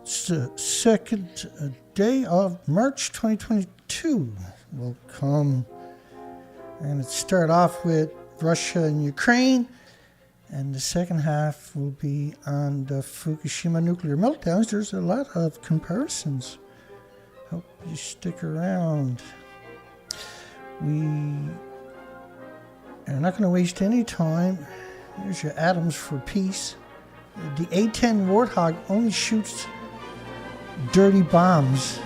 It's the second day of March 2022 will come, and it start off with Russia and Ukraine, and the second half will be on the Fukushima nuclear meltdowns. There's a lot of comparisons. Hope you stick around. We are not going to waste any time. Here's your atoms for peace. The A-10 Warthog only shoots dirty bombs.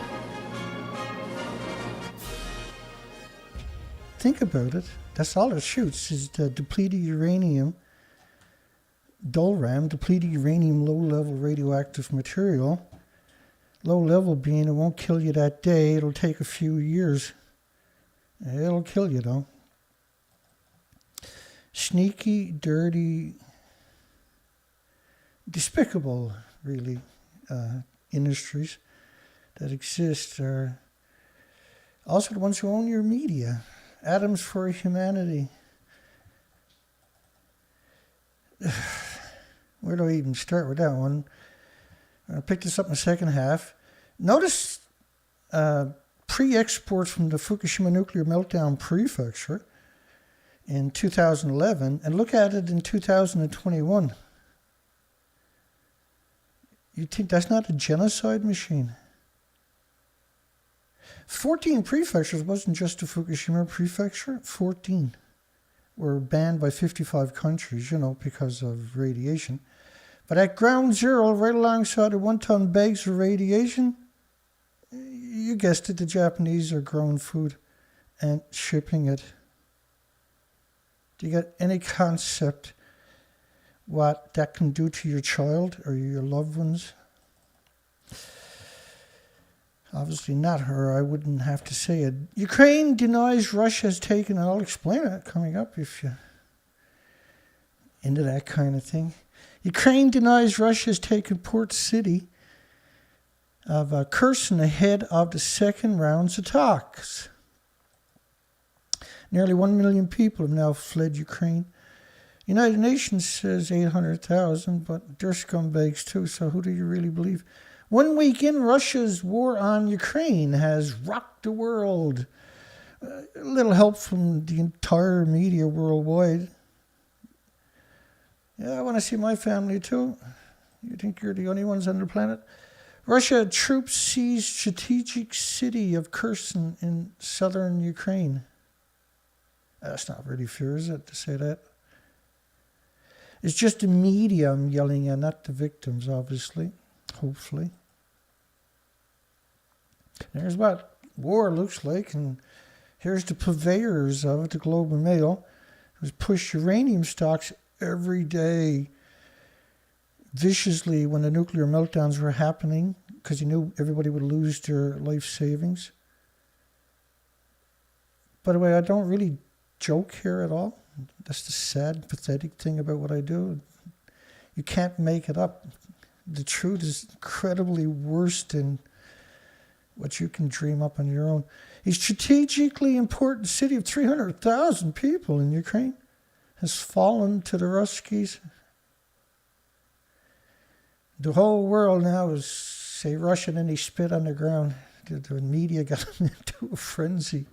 Think about it. That's all it shoots is the depleted uranium, DOLRAM, depleted uranium low-level radioactive material. Low level being it won't kill you that day. It'll take a few years. It'll kill you though. Sneaky, dirty, despicable, really, industries that exist are also the ones who own your media. Atoms for humanity. Where do I even start with that one? I'll pick this up in the second half. Notice pre-exports from the Fukushima nuclear meltdown prefecture in 2011, and look at it in 2021. You think that's not a genocide machine? 14 prefectures, wasn't just the Fukushima prefecture, 14 were banned by 55 countries, because of radiation. But at ground zero, right alongside the 1-ton bags of radiation, you guessed it, the Japanese are growing food and shipping it. Do you get any concept what that can do to your child or your loved ones? Obviously not her. I wouldn't have to say it. Ukraine denies Russia has taken, and I'll explain it coming up if you're into that kind of thing. Ukraine denies Russia has taken port city of Kherson ahead of the second round's attacks. Nearly 1 million people have now fled Ukraine. United Nations says 800,000, but they're scumbags too, so who do you really believe? 1 week in, Russia's war on Ukraine has rocked the world. A little help from the entire media worldwide. Yeah, I want to see my family too. You think you're the only ones on the planet? Russia troops seize strategic city of Kherson in southern Ukraine. That's not really fair, is it, to say that? It's just the media I'm yelling at, not the victims, obviously. Hopefully. There's what war looks like, and here's the purveyors of it, the Globe and Mail, who's pushed uranium stocks every day viciously when the nuclear meltdowns were happening, because he knew everybody would lose their life savings. By the way, I don't really joke here at all. That's the sad, pathetic thing about what I do. You can't make it up. The truth is incredibly worse than what you can dream up on your own. A strategically important city of 300,000 people in Ukraine has fallen to the Ruskies. The whole world now is, say, Russian, and they spit on the ground. The media got them into a frenzy.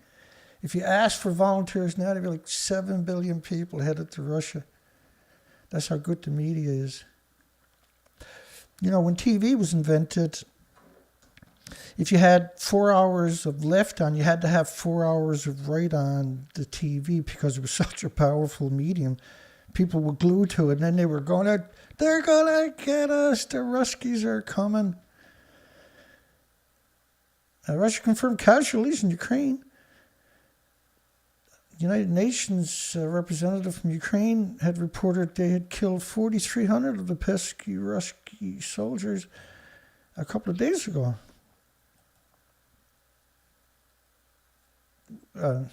If you ask for volunteers now, there'd be like 7 billion people headed to Russia. That's how good the media is. When TV was invented, if you had 4 hours of left on, you had to have 4 hours of right on the TV because it was such a powerful medium. People were glued to it, and then they were going out, they're going to get us, the Ruskies are coming. Russia confirmed casualties in Ukraine. The United Nations representative from Ukraine had reported they had killed 4,300 of the pesky Ruski soldiers a couple of days ago. The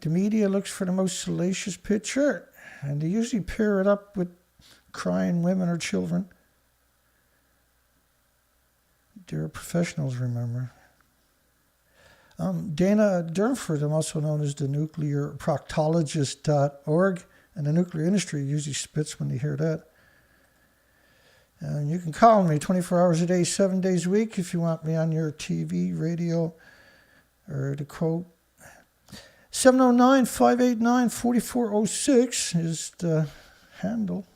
media looks for the most salacious picture, and they usually pair it up with crying women or children. They're professionals, remember. Durnford, I'm also known as the nuclear proctologist.org, and the nuclear industry usually spits when they hear that. And you can call me 24 hours a day, 7 days a week if you want me on your TV, radio, or to quote. 709-589-4406 is the handle.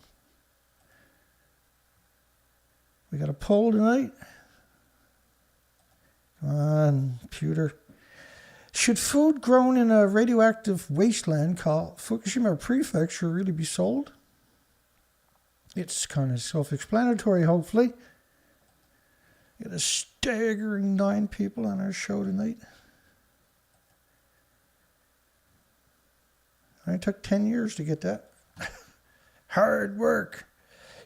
We got a poll tonight. Come on, computer. Should food grown in a radioactive wasteland called Fukushima Prefecture really be sold? It's kind of self-explanatory, hopefully. We got a staggering 9 people on our show tonight. It took 10 years to get that. Hard work.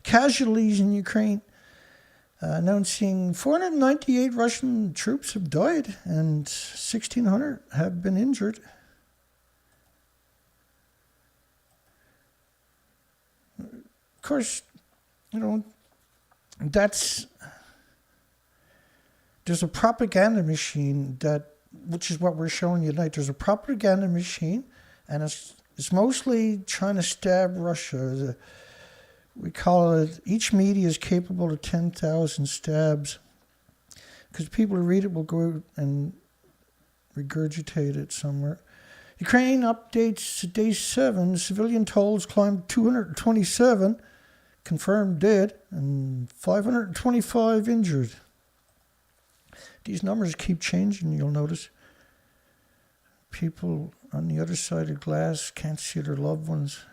Casualties in Ukraine. Announcing 498 Russian troops have died and 1,600 have been injured. Of course, there's a propaganda machine which is what we're showing you tonight. There's a propaganda machine, and it's mostly trying to stab Russia. We call it, each media is capable of 10,000 stabs. Because people who read it will go out and regurgitate it somewhere. Ukraine updates to day 7. Civilian tolls climbed 227, confirmed dead, and 525 injured. These numbers keep changing, you'll notice. People on the other side of glass can't see their loved ones.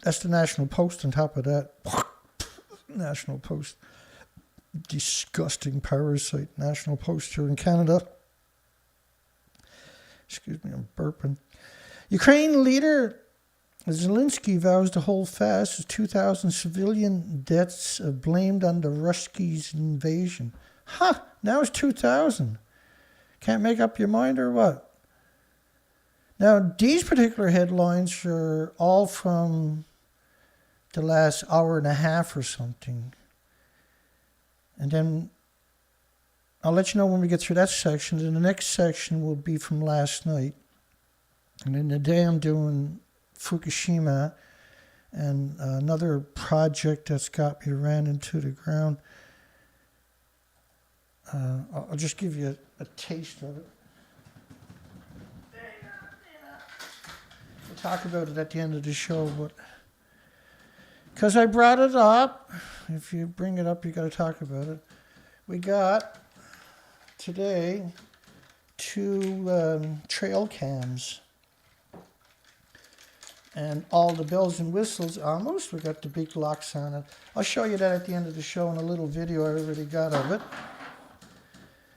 That's the National Post on top of that. National Post. Disgusting parasite. National Post here in Canada. Excuse me, I'm burping. Ukraine leader Zelensky vows to hold fast as 2,000 civilian deaths are blamed on the Ruskies' invasion. Now it's 2,000. Can't make up your mind or what? Now, these particular headlines are all from the last hour and a half or something. And then I'll let you know when we get through that section. And the next section will be from last night. And then today I'm doing Fukushima and another project that's got me ran into the ground. I'll just give you a taste of it. We'll talk about it at the end of the show, but because I brought it up, if you bring it up, you got to talk about it. We got today 2 trail cams and all the bells and whistles almost. We got the big locks on it. I'll show you that at the end of the show in a little video I already got of it.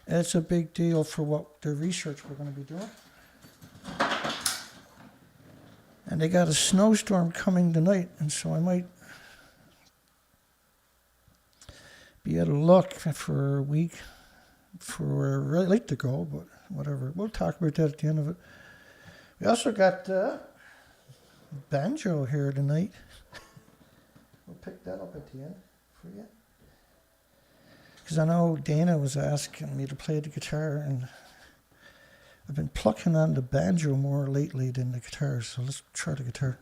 And it's a big deal for what the research we're going to be doing. And they got a snowstorm coming tonight, and so I might be out of luck for a week for where I'd like to go, but whatever. We'll talk about that at the end of it. We also got banjo here tonight. We'll pick that up at the end for you. Because I know Dana was asking me to play the guitar, and I've been plucking on the banjo more lately than the guitar, so let's try the guitar.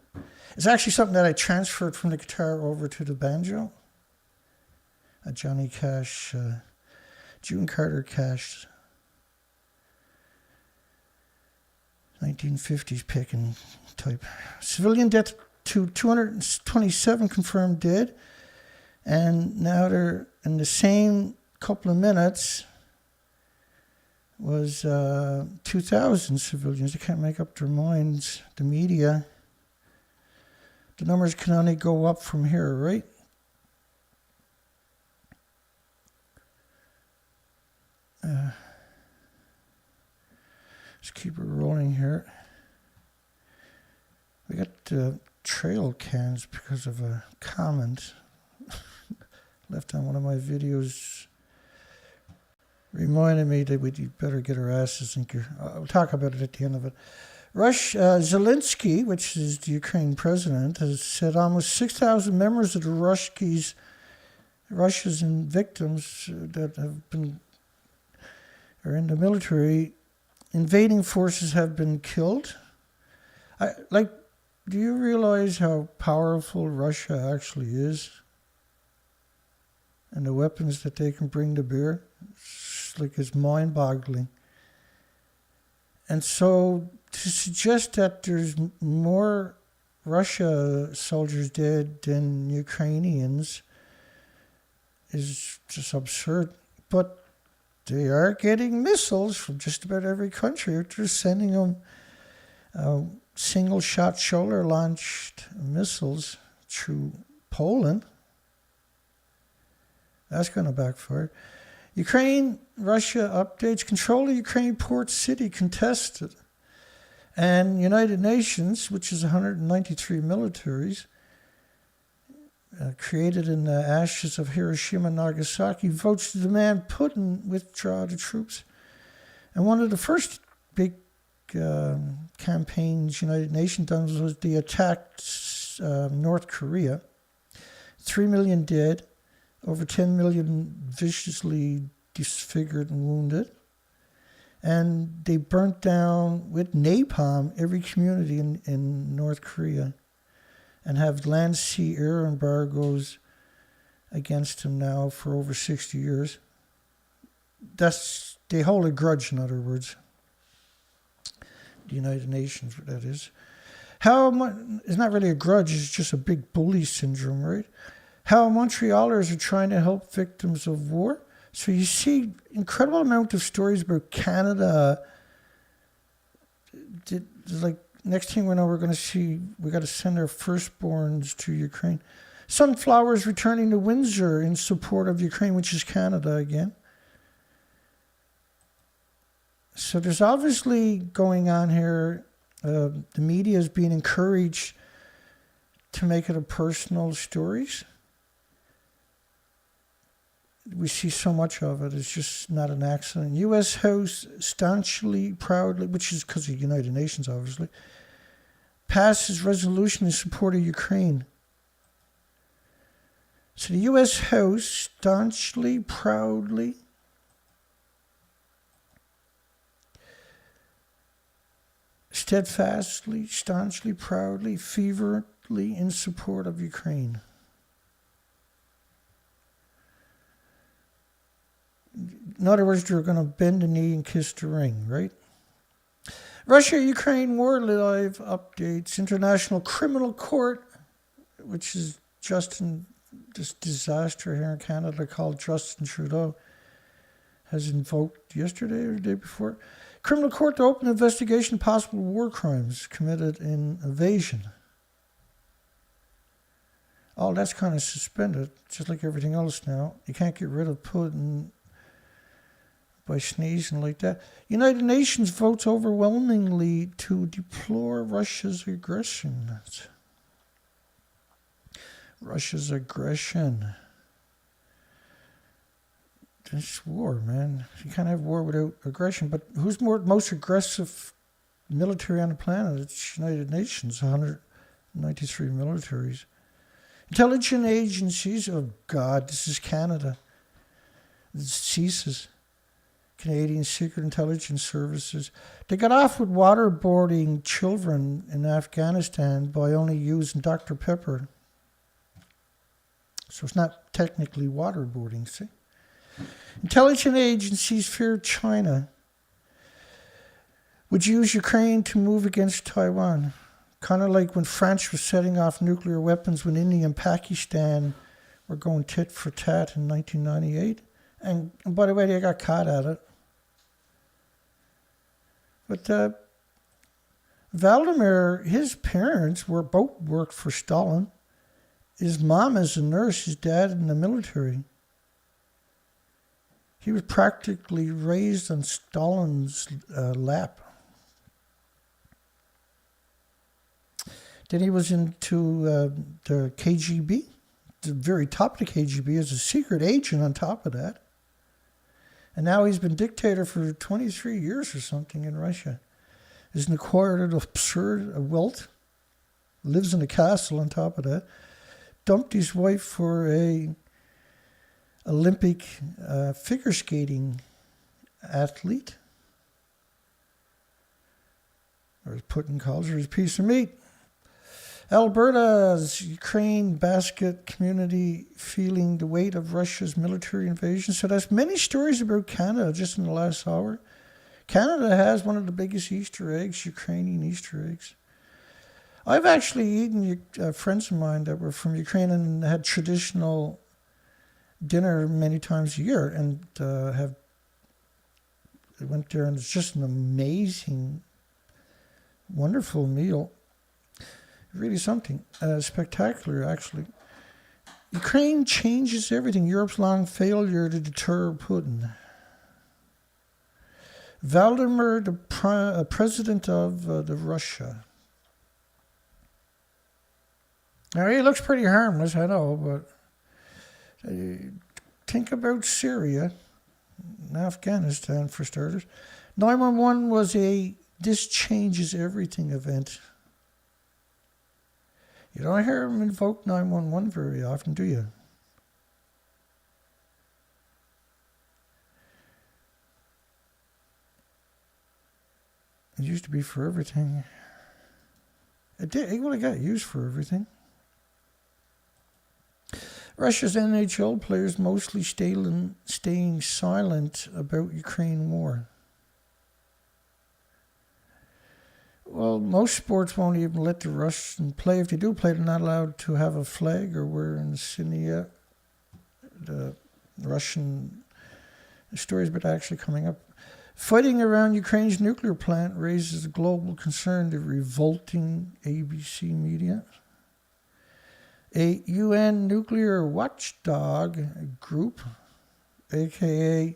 It's actually something that I transferred from the guitar over to the banjo. A Johnny Cash, June Carter Cash, 1950s picking type. Civilian death to 227 confirmed dead, and now they're in the same couple of minutes was 2,000 civilians. They can't make up their minds. The media, the numbers can only go up from here, right? Let's keep it rolling here. We got trail cans because of a comment left on one of my videos. Reminded me that we'd better get our asses in gear. I'll talk about it at the end of it. Zelensky, which is the Ukraine president, has said almost 6,000 members of the Russia's and victims that have been are in the military, invading forces have been killed. Do you realize how powerful Russia actually is? and the weapons that they can bring to bear. It's mind-boggling. And so to suggest that there's more Russia soldiers dead than Ukrainians is just absurd. But they are getting missiles from just about every country. They're sending them single-shot shoulder-launched missiles through Poland. That's going to backfire. Ukraine, Russia updates. Control of Ukraine port city contested. And United Nations, which is 193 militaries, created in the ashes of Hiroshima and Nagasaki, votes to demand Putin withdraw the troops. And one of the first big campaigns United Nations done was they attacked North Korea. 3 million dead, over 10 million viciously disfigured and wounded. And they burnt down with napalm every community in North Korea and have land, sea, air embargoes against them now for over 60 years. They hold a grudge, in other words. The United Nations, that is. How much, it's not really a grudge, it's just a big bully syndrome, right? How Montrealers are trying to help victims of war. So you see incredible amount of stories about Canada. Like next thing we know, we're going to see, we got to send our firstborns to Ukraine. Sunflowers returning to Windsor in support of Ukraine, which is Canada again. So there's obviously going on here. The media is being encouraged to make it a personal stories. We see so much of it. It's just not an accident. U.S. House staunchly, proudly, which is because of the United Nations, obviously, passes resolution in support of Ukraine. So the U.S. House staunchly, proudly, steadfastly, staunchly, proudly, fervently in support of Ukraine. In other words, they're going to bend the knee and kiss the ring, right? Russia-Ukraine war live updates. International Criminal Court, which is this disaster here in Canada called Justin Trudeau, has invoked yesterday or the day before. Criminal Court to open investigation of possible war crimes committed in invasion. All that's kind of suspended, just like everything else now. You can't get rid of Putin by sneezing like that. United Nations votes overwhelmingly to deplore Russia's aggression. Russia's aggression. This war, man. You can't have war without aggression. But who's most aggressive military on the planet? It's United Nations, 193 militaries. Intelligence agencies, oh God, this is Canada. It ceases. Canadian Secret Intelligence Services. They got off with waterboarding children in Afghanistan by only using Dr. Pepper. So it's not technically waterboarding, see? Intelligence agencies fear China would use Ukraine to move against Taiwan. Kind of like when France was setting off nuclear weapons when India and Pakistan were going tit for tat in 1998. And by the way, they got caught at it. But Vladimir, his parents both worked for Stalin. His mom is a nurse, his dad in the military. He was practically raised on Stalin's lap. Then he was into the KGB, the very top of the KGB, as a secret agent on top of that. And now he's been dictator for 23 years or something in Russia. He's acquired an absurd wealth, lives in a castle on top of that, dumped his wife for a Olympic figure skating athlete, or as Putin calls her, his piece of meat. Alberta's Ukraine basket community feeling the weight of Russia's military invasion. So there's many stories about Canada just in the last hour. Canada has one of the biggest Easter eggs, Ukrainian Easter eggs. I've actually eaten friends of mine that were from Ukraine and had traditional dinner many times a year, and went there, and it's just an amazing, wonderful meal. Really something spectacular, actually. Ukraine changes everything. Europe's long failure to deter Putin. Vladimir, the president of the Russia. Now, he looks pretty harmless, I know, but think about Syria and Afghanistan, for starters. 911 was a this changes everything event. You don't hear him invoke 911 very often, do you? It used to be for everything. It did. It would have got used for everything. Russia's NHL players mostly staying silent about Ukraine war. Well, most sports won't even let the Russians play. If they do play, they're not allowed to have a flag or wear insignia. The Russian stories about actually coming up. Fighting around Ukraine's nuclear plant raises a global concern to revolting ABC media. A UN nuclear watchdog group, aka,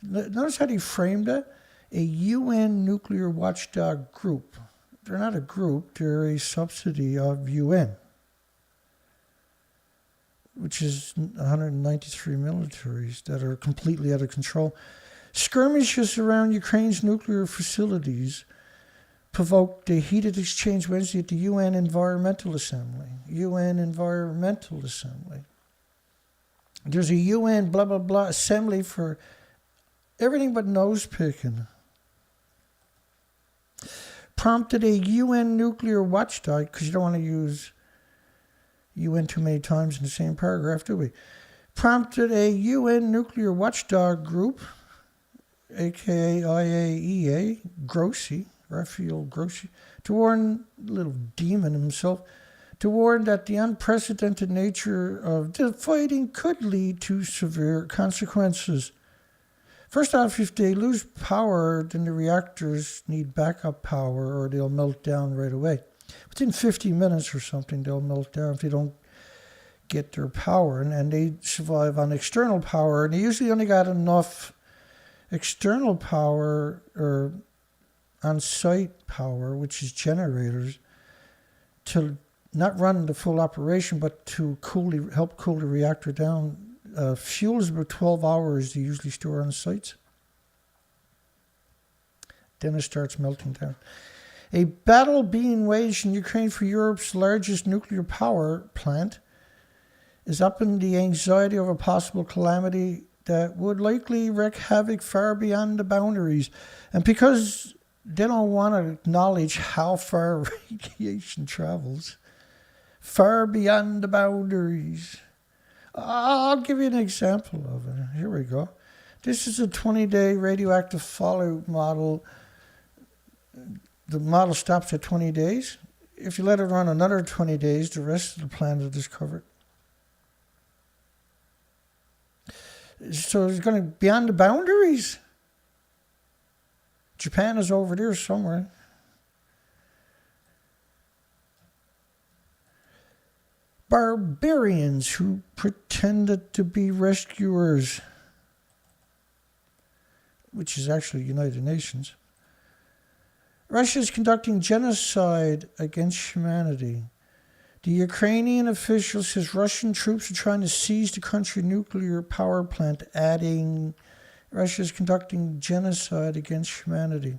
notice how they framed that? A UN nuclear watchdog group. They're not a group, they're a subsidy of UN, which is 193 militaries that are completely out of control. Skirmishes around Ukraine's nuclear facilities provoked a heated exchange Wednesday at the UN Environmental Assembly. UN Environmental Assembly. There's a UN blah, blah, blah assembly for everything but nose picking. Prompted a UN nuclear watchdog, because you don't want to use UN too many times in the same paragraph, do we? Prompted a UN nuclear watchdog group, aka IAEA, Grossi, Rafael Grossi, to warn the little demon himself, to warn that the unprecedented nature of the fighting could lead to severe consequences. First off, if they lose power, then the reactors need backup power or they'll melt down right away. Within 50 minutes or something, they'll melt down if they don't get their power. And they survive on external power, and they usually only got enough external power or on-site power, which is generators, to not run the full operation, but to help cool the reactor down. Fuel is about 12 hours they usually store on sites. Then it starts melting down. A battle being waged in Ukraine for Europe's largest nuclear power plant is up in the anxiety of a possible calamity that would likely wreak havoc far beyond the boundaries. And because they don't want to acknowledge how far radiation travels, far beyond the boundaries. I'll give you an example of it. Here we go. This is a 20-day radioactive fallout model. The model stops at 20 days. If you let it run another 20 days, the rest of the planet is covered. So it's going to be beyond the boundaries. Japan is over there somewhere. Barbarians who pretended to be rescuers, which is actually United Nations. Russia is conducting genocide against humanity. The Ukrainian official says Russian troops are trying to seize the country's nuclear power plant, adding Russia is conducting genocide against humanity.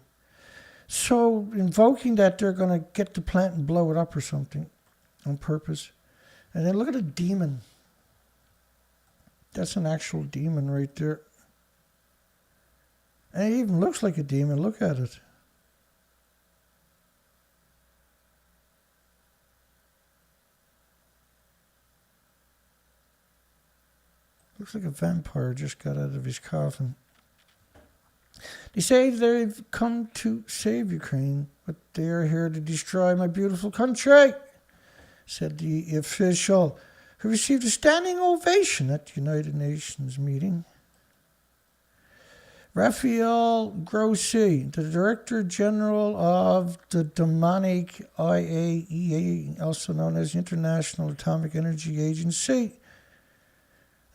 So invoking that they're going to get the plant and blow it up or something on purpose. And then look at a demon. That's an actual demon right there. And it even looks like a demon. Look at it. Looks like a vampire just got out of his coffin. They say they've come to save Ukraine, but they are here to destroy my beautiful country, said the official, who received a standing ovation at the United Nations meeting. Rafael Grossi, the Director General of the demonic IAEA, also known as the International Atomic Energy Agency,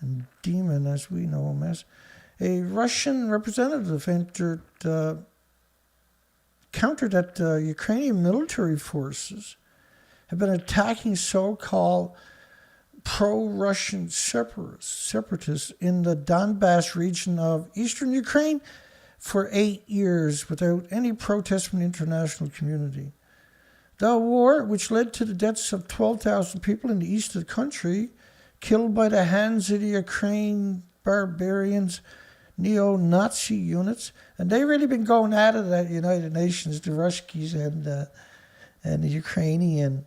and Demon as we know him as, a Russian representative countered that Ukrainian military forces have been attacking so-called pro-Russian separatists in the Donbass region of eastern Ukraine for 8 years without any protest from the international community. The war, which led to the deaths of 12,000 people in the east of the country, killed by the hands of the Ukraine barbarians, neo-Nazi units, and they've really been going at it at United Nations, the Ruskies and the Ukrainian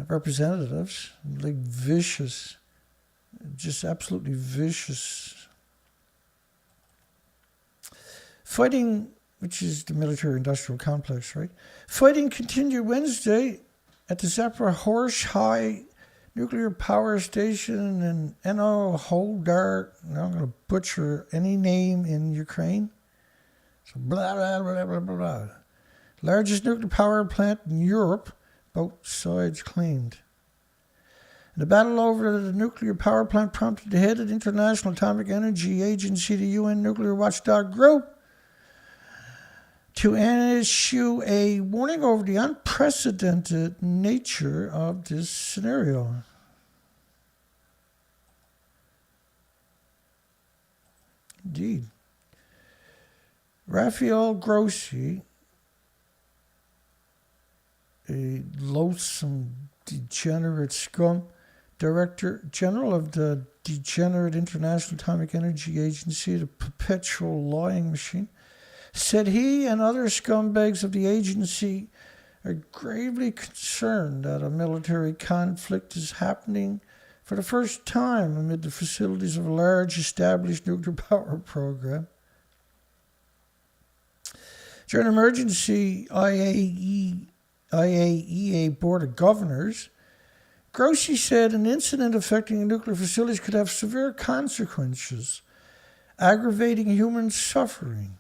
representatives, like vicious, just absolutely vicious. Fighting, which is the military-industrial complex, right? Fighting continued Wednesday at the Zaporizhzhia nuclear power station in Eno-Hodar. Now I'm going to butcher any name in Ukraine. So blah, blah, blah, blah, blah, blah. Largest nuclear power plant in Europe, both sides claimed. The battle over the nuclear power plant prompted the head of the International Atomic Energy Agency, the UN nuclear watchdog group, to issue a warning over the unprecedented nature of this scenario. Indeed. Rafael Grossi, a loathsome, degenerate scum, Director General of the degenerate International Atomic Energy Agency, the perpetual lying machine, said he and other scumbags of the agency are gravely concerned that a military conflict is happening for the first time amid the facilities of a large established nuclear power program. During an emergency IAEA Board of Governors, Grossi said an incident affecting nuclear facilities could have severe consequences, aggravating human suffering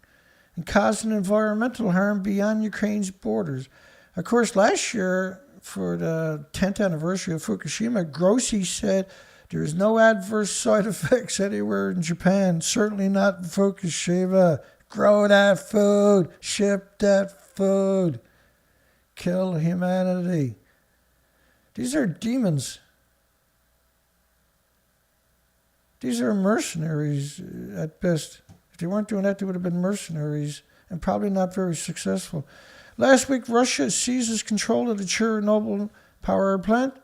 and causing environmental harm beyond Ukraine's borders. Of course, last year, for the 10th anniversary of Fukushima, Grossi said there is no adverse side effects anywhere in Japan, certainly not in Fukushima. Grow that food, ship that food, kill humanity. These are demons. These are mercenaries at best. If they weren't doing that, they would have been mercenaries and probably not very successful. Last week, Russia seizes control of the Chernobyl power plant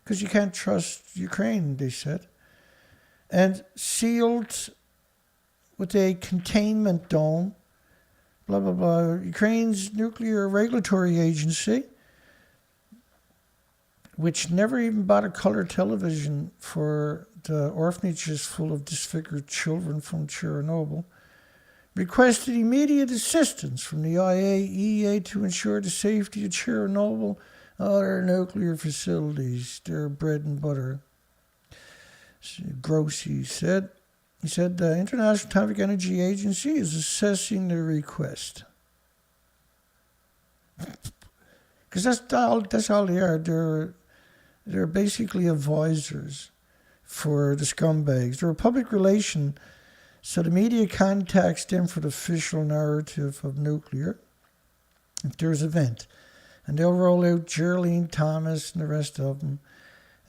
because you can't trust Ukraine, they said, and sealed with a containment dome, blah, blah, blah. Ukraine's nuclear regulatory agency, which never even bought a color television for the orphanages full of disfigured children from Chernobyl, requested immediate assistance from the IAEA to ensure the safety of Chernobyl and other nuclear facilities, their bread and butter. Grossi said. He said the International Atomic Energy Agency is assessing the request. Because that's all they are. They're basically advisors for the scumbags. They're a public relation, so the media contacts them for the official narrative of nuclear if there's an event. And they'll roll out Geraldine Thomas and the rest of them,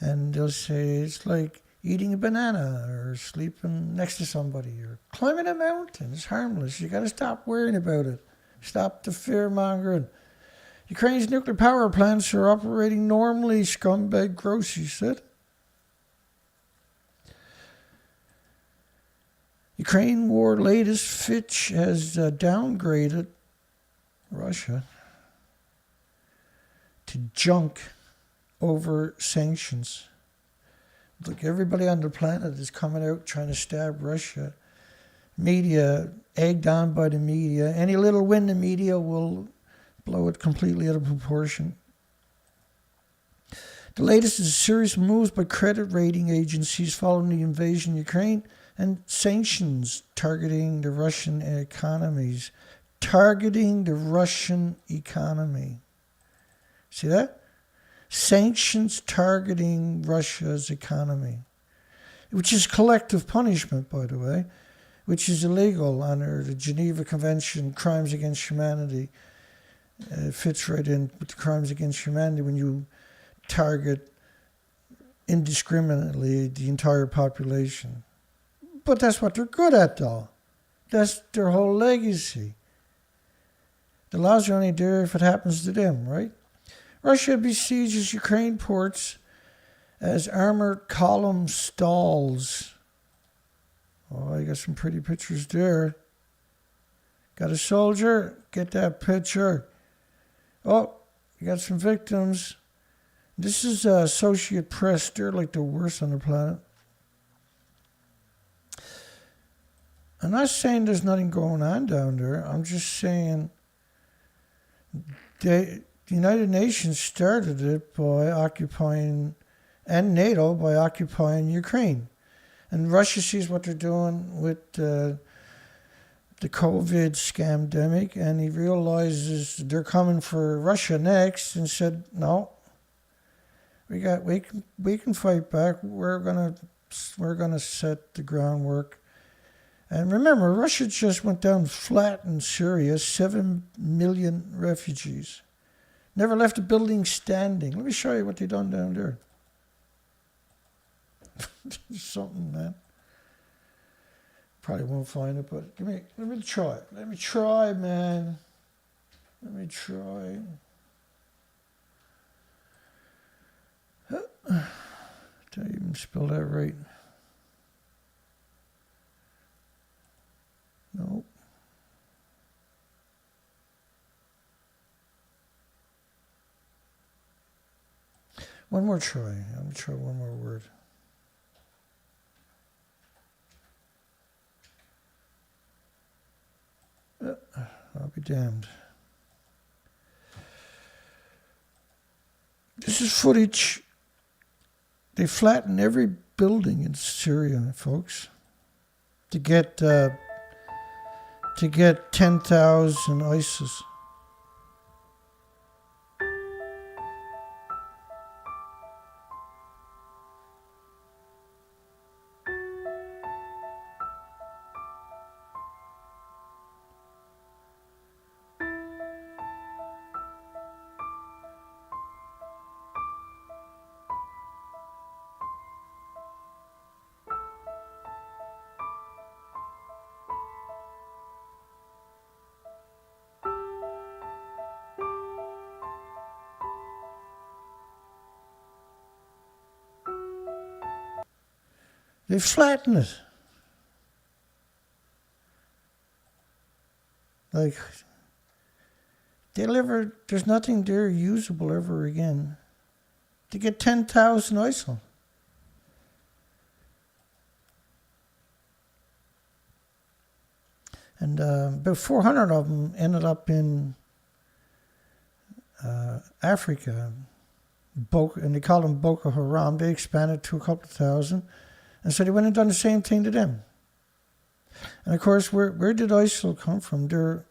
and they'll say it's like eating a banana or sleeping next to somebody or climbing a mountain. It's harmless. You got to stop worrying about it. Stop the fear-mongering. Ukraine's nuclear power plants are operating normally, scumbag Grossi said. Ukraine war latest, Fitch has downgraded Russia to junk over sanctions. Look, everybody on the planet is coming out trying to stab Russia. Media, egged on by the media. Any little win the media will blow it completely out of proportion. The latest is a series of moves by credit rating agencies following the invasion of Ukraine and sanctions targeting the Russian economies. Targeting the Russian economy. See that? Sanctions targeting Russia's economy. Which is collective punishment, by the way. Which is illegal under the Geneva Convention, Crimes Against Humanity. It fits right in with the Crimes Against Humanity when you target indiscriminately the entire population. But that's what they're good at, though. That's their whole legacy. The laws are only there if it happens to them, right? Russia besieges Ukraine ports as armored column stalls. Oh, I got some pretty pictures there. Got a soldier? Get that picture. Oh, you got some victims. This is Associated Press. They're like the worst on the planet. I'm not saying there's nothing going on down there. I'm just saying the United Nations started it by occupying, and NATO by occupying Ukraine. And Russia sees what they're doing with the COVID scamdemic, and he realizes they're coming for Russia next, and said, no, we can fight back. We're gonna set the groundwork. And remember, Russia just went down flat in Syria, 7 million refugees. Never left a building standing. Let me show you what they done down there. Something, man. Probably won't find it, but let me try. Let me try, man. Let me try. Did I even spell that right? No. One more try. I'm going to try one more word. I'll be damned. This is footage. They flatten every building in Syria, folks, to get 10,000 ISIS. They flatten it. Like, there's nothing there usable ever again. To get 10,000 ISIL. And about 400 of them ended up in Africa. And they call them Boko Haram. They expanded to a couple of thousand. And so they went and done the same thing to them. And of course, where did ISIL come from? They're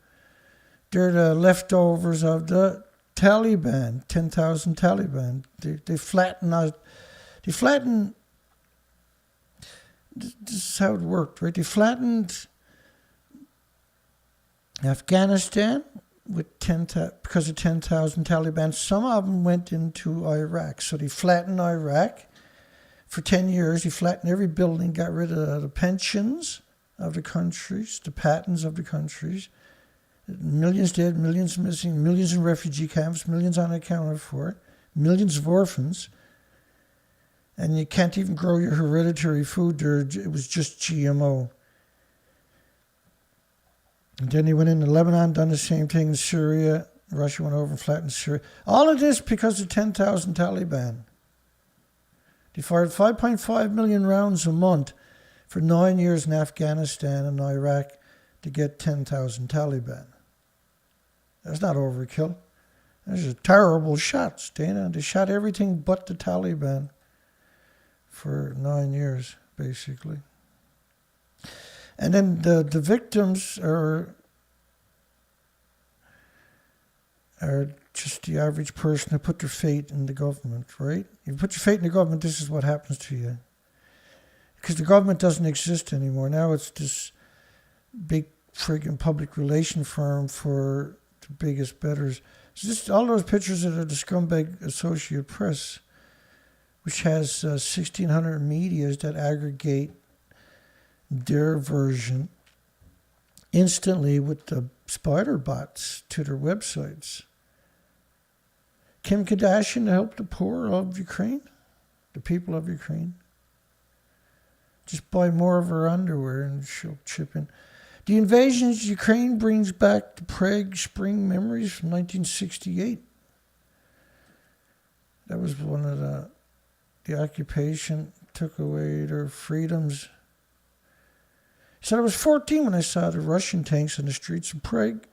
the leftovers of the Taliban, 10,000 Taliban. They flatten out. They flattened. This is how it worked, right? They flattened Afghanistan with because of 10,000 Taliban. Some of them went into Iraq. So they flattened Iraq. For 10 years, he flattened every building, got rid of the pensions of the countries, the patents of the countries. Millions dead, millions missing, millions in refugee camps, millions unaccounted for, millions of orphans. And you can't even grow your hereditary food there. It was just GMO. And then he went into Lebanon, done the same thing in Syria. Russia went over and flattened Syria. All of this because of 10,000 Taliban. They fired 5.5 million rounds a month for 9 years in Afghanistan and Iraq to get 10,000 Taliban. That's not overkill. Those are terrible shots, Dana. They shot everything but the Taliban for 9 years, basically. And then the victims are just the average person who put their faith in the government, right? If you put your faith in the government, this is what happens to you. Because the government doesn't exist anymore. Now it's this big friggin' public relation firm for the biggest betters. It's just all those pictures of the scumbag Associated Press, which has 1,600 medias that aggregate their version instantly with the spider bots to their websites. Kim Kardashian to help the poor of Ukraine, the people of Ukraine. Just buy more of her underwear and she'll chip in. The invasion of Ukraine brings back the Prague Spring memories from 1968. That was one of the occupation took away their freedoms. He said, I was 14 when I saw the Russian tanks on the streets of Prague.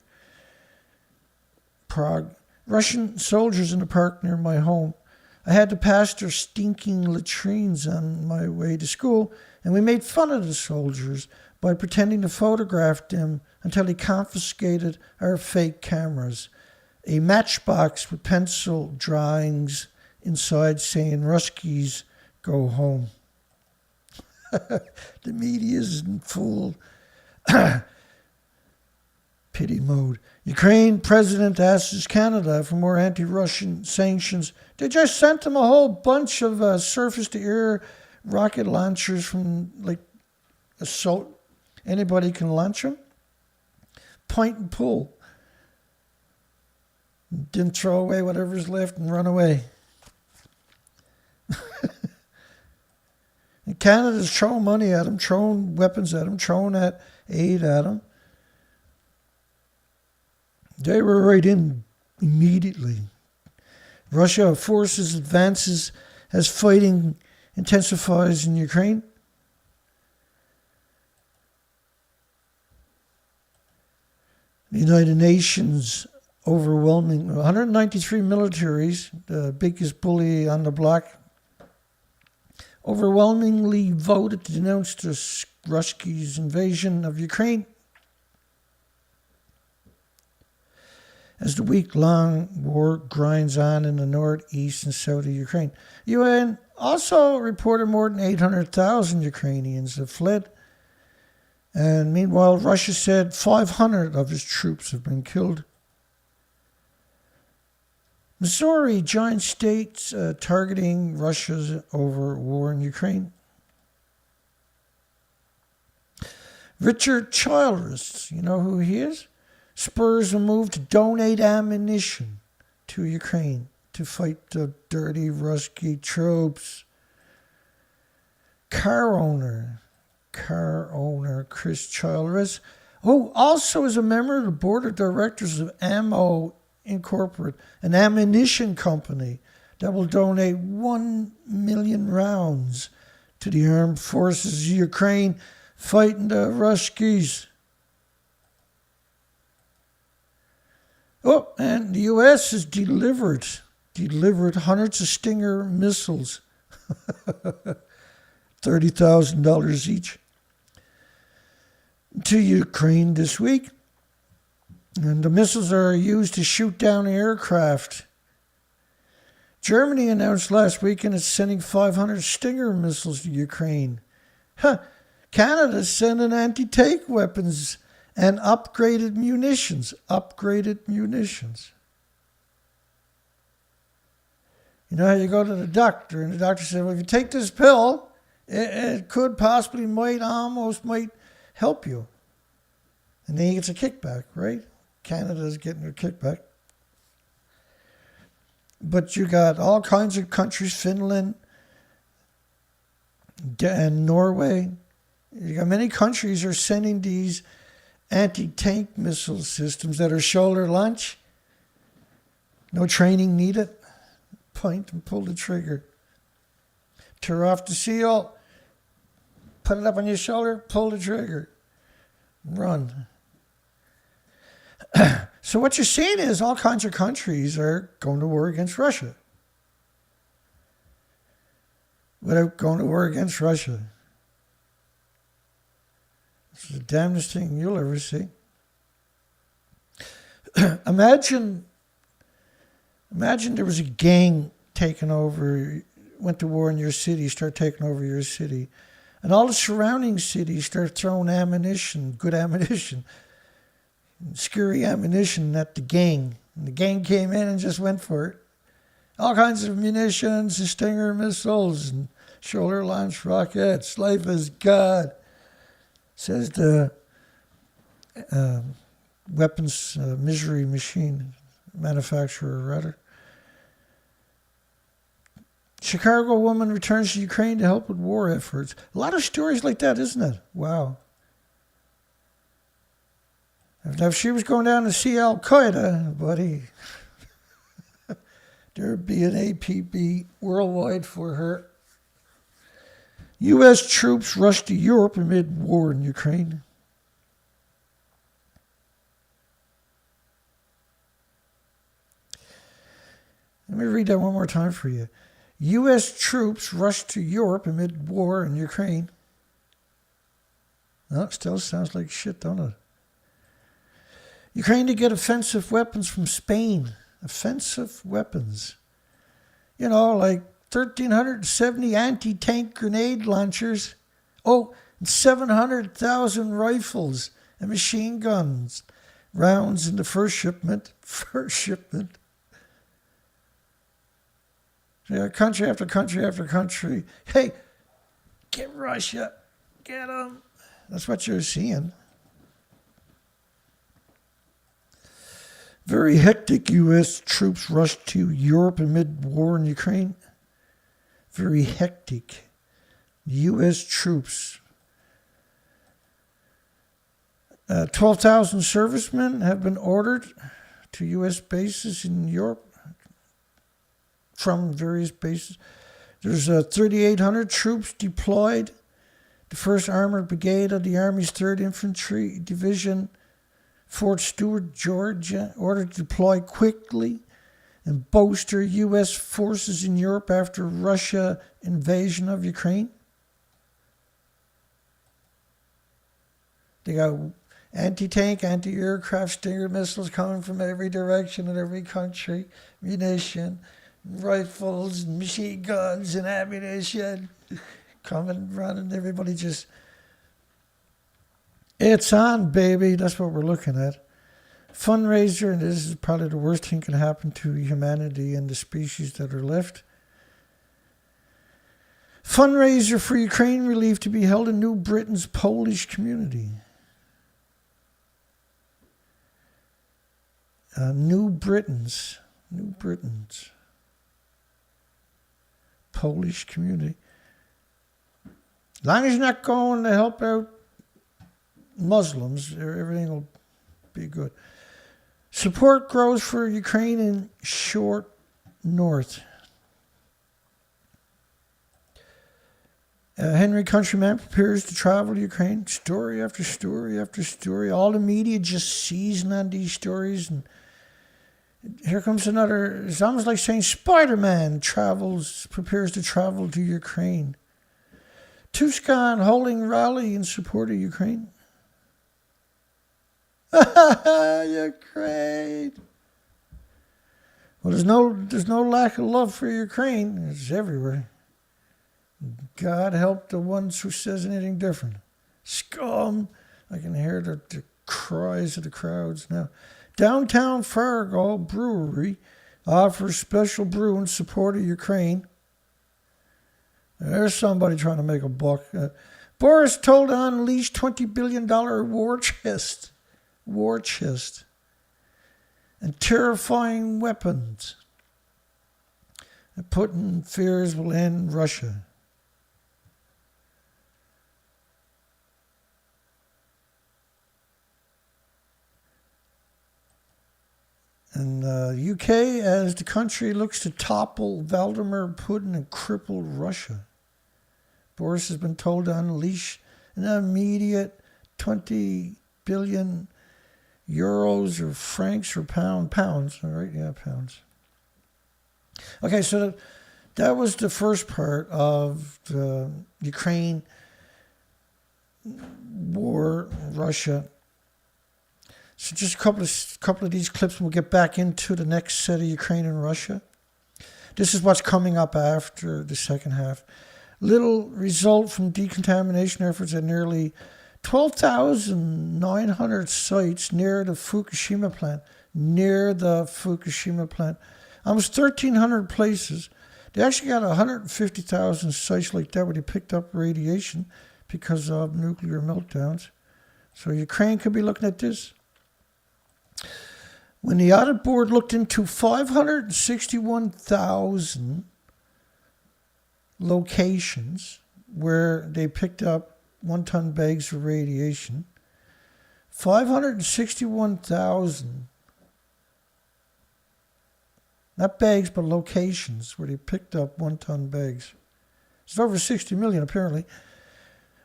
Russian soldiers in the park near my home. I had to pass their stinking latrines on my way to school, and we made fun of the soldiers by pretending to photograph them until they confiscated our fake cameras. A matchbox with pencil drawings inside saying, Ruskies, go home. The media is in full pity mode. Ukraine president asks Canada for more anti-Russian sanctions. They just sent them a whole bunch of surface-to-air rocket launchers from, like, assault. Anybody can launch them. Point and pull. Didn't throw away whatever's left and run away. And Canada's throwing money at them, throwing weapons at them, throwing aid at them. They were right in immediately. Russia forces advances as fighting intensifies in Ukraine. The United Nations overwhelming 193 militaries, the biggest bully on the block, overwhelmingly voted to denounce the Ruskies' invasion of Ukraine. As the week-long war grinds on in the north, east, and south of Ukraine. UN also reported more than 800,000 Ukrainians have fled. And meanwhile, Russia said 500 of its troops have been killed. Missouri joins states targeting Russia over war in Ukraine. Richard Childress, you know who he is? Spurs a move to donate ammunition to Ukraine to fight the dirty Rusky troops. Car owner Chris Childress, who also is a member of the board of directors of Ammo Incorporated, an ammunition company that will donate 1 million rounds to the armed forces of Ukraine fighting the Ruskies. Oh, and the U.S. has delivered hundreds of Stinger missiles, $30,000 each, to Ukraine this week. And the missiles are used to shoot down aircraft. Germany announced last weekend it's sending 500 Stinger missiles to Ukraine. Canada's sending anti-tank weapons and upgraded munitions. You know how you go to the doctor, and the doctor says, well, if you take this pill, it could possibly, might help you. And then he gets a kickback, right? Canada's getting a kickback. But you got all kinds of countries, Finland and Norway. You got many countries are sending these anti-tank missile systems that are shoulder launch. No training needed. Point and pull the trigger. Tear off the seal, put it up on your shoulder, pull the trigger, run. So what you're seeing is all kinds of countries are going to war against Russia without going to war against Russia. It's the damnedest thing you'll ever see. Imagine there was a gang taking over, went to war in your city, start taking over your city, and all the surrounding cities start throwing ammunition, good ammunition, scary ammunition at the gang. And the gang came in and just went for it. All kinds of munitions, Stinger missiles, and shoulder-launched rockets. Life is God, says the weapons misery machine manufacturer, rather. Chicago woman returns to Ukraine to help with war efforts. A lot of stories like that, isn't it? Wow. Now, if she was going down to see Al Qaeda, buddy, there'd be an APB worldwide for her. U.S. troops rush to Europe amid war in Ukraine. Let me read that one more time for you. U.S. troops rush to Europe amid war in Ukraine. No, it still sounds like shit, don't it? Ukraine to get offensive weapons from Spain. Offensive weapons. You know, like 1,370 anti-tank grenade launchers. Oh, and 700,000 rifles and machine guns. Rounds in the first shipment. Yeah, country after country after country. Hey, get Russia. Get them. That's what you're seeing. Very hectic U.S. troops rush to Europe amid war in Ukraine. Very hectic. U.S. troops. 12,000 servicemen have been ordered to U.S. bases in Europe from various bases. There's 3,800 troops deployed. The 1st Armored Brigade of the Army's 3rd Infantry Division, Fort Stewart, Georgia, ordered to deploy quickly and bolster U.S. forces in Europe after Russia invasion of Ukraine. They got anti-tank, anti-aircraft Stinger missiles coming from every direction in every country, munition, rifles, and machine guns, and ammunition coming, running, everybody just... It's on, baby. That's what we're looking at. Fundraiser, and this is probably the worst thing can happen to humanity and the species that are left. Fundraiser for Ukraine relief to be held in New Britain's Polish community. New Britons. Polish community. As long as you're not going to help out Muslims, everything will be good. Support grows for Ukraine in short north. Henry Countryman prepares to travel to Ukraine. Story after story after story. All the media just seizing on these stories. And here comes another. It's almost like saying Spider-Man prepares to travel to Ukraine. Tusk holding rally in support of Ukraine. Ukraine. Well, there's no lack of love for Ukraine. It's everywhere. God help the ones who says anything different. Scum. I can hear the cries of the crowds now. Downtown Fargo Brewery offers special brew in support of Ukraine. There's somebody trying to make a buck. Boris told to unleash $20 billion war chest. And terrifying weapons. And Putin fears will end Russia. And UK as the country looks to topple Vladimir Putin and cripple Russia. Boris has been told to unleash an immediate 20 billion euros or francs or pounds, all right? Yeah, pounds. Okay, so that was the first part of the Ukraine war, Russia. So just a couple of these clips, and we'll get back into the next set of Ukraine and Russia. This is what's coming up after the second half. Little result from decontamination efforts at nearly 12,900 sites near the Fukushima plant. Almost 1,300 places. They actually got 150,000 sites like that where they picked up radiation because of nuclear meltdowns. So Ukraine could be looking at this. When the audit board looked into 561,000 locations where they picked up 1-ton bags of radiation, 561,000, not bags, but locations where they picked up 1-ton bags. It's over 60 million, apparently.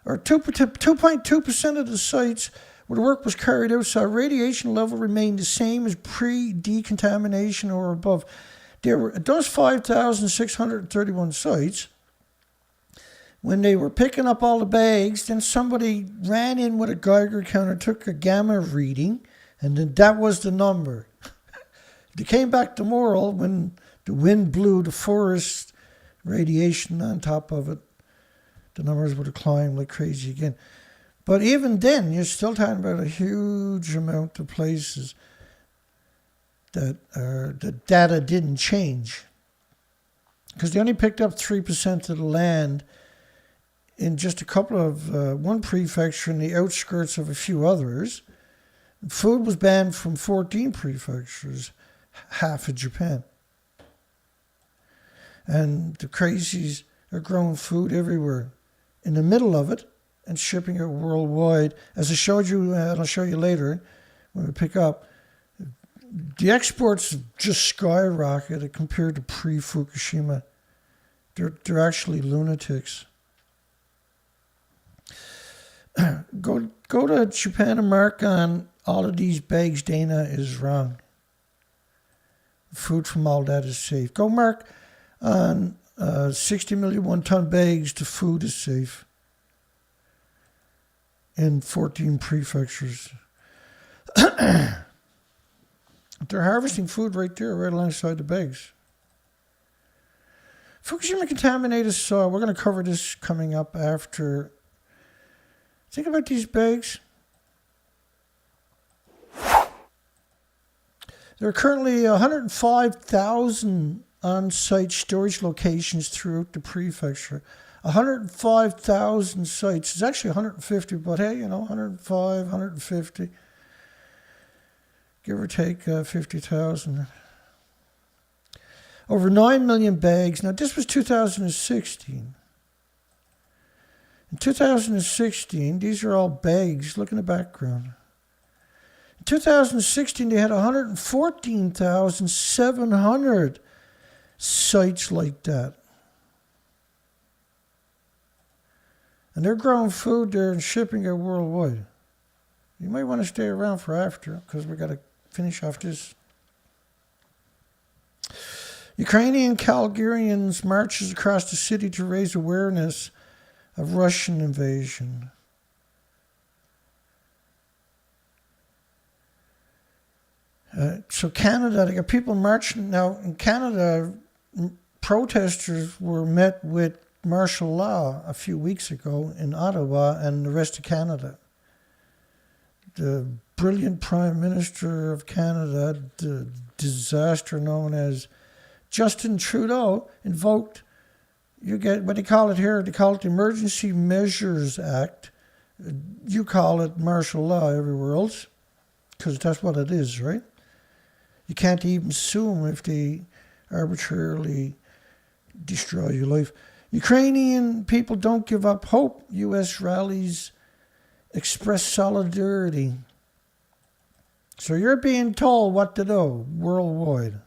Or 2.2% of the sites where the work was carried out saw radiation level remained the same as pre-decontamination or above. There were those 5,631 sites. When they were picking up all the bags, then somebody ran in with a Geiger counter, took a gamma reading, and then that was the number. They came back tomorrow when the wind blew the forest radiation on top of it. The numbers would have climbed like crazy again. But even then, you're still talking about a huge amount of places that the data didn't change. Because they only picked up 3% of the land in just a couple of, one prefecture in the outskirts of a few others. Food was banned from 14 prefectures, half of Japan. And the crazies are growing food everywhere. In the middle of it, and shipping it worldwide. As I showed you, and I'll show you later when we pick up, the exports just skyrocketed compared to pre-Fukushima. They're actually lunatics. Go to Japan and mark on all of these bags. Dana is wrong. Food from all that is safe. Go mark on 60 million 1-ton bags. The food is safe. In 14 prefectures. They're harvesting food right there, right alongside the bags. Fukushima contaminated soil. We're going to cover this coming up after. Think about these bags. There are currently 105,000 on-site storage locations throughout the prefecture. 105,000 sites. It's actually 150, but hey, 105, 150. Give or take 50,000. Over 9 million bags. Now, this was 2016. In 2016, these are all bags. Look in the background. In 2016, they had 114,700 sites like that. And they're growing food there and shipping it worldwide. You might want to stay around for after, because we got to finish off this. Ukrainian Calgarians marches across the city to raise awareness of Russian invasion. So Canada, they got people marching. Now, in Canada, protesters were met with martial law a few weeks ago in Ottawa and the rest of Canada. The brilliant Prime Minister of Canada, the disaster known as Justin Trudeau, invoked, you get what they call it here, they call it the Emergency Measures Act. You call it martial law everywhere else, because that's what it is, right? You can't even sue them if they arbitrarily destroy your life. Ukrainian people don't give up hope. U.S. rallies express solidarity. So you're being told what to do worldwide.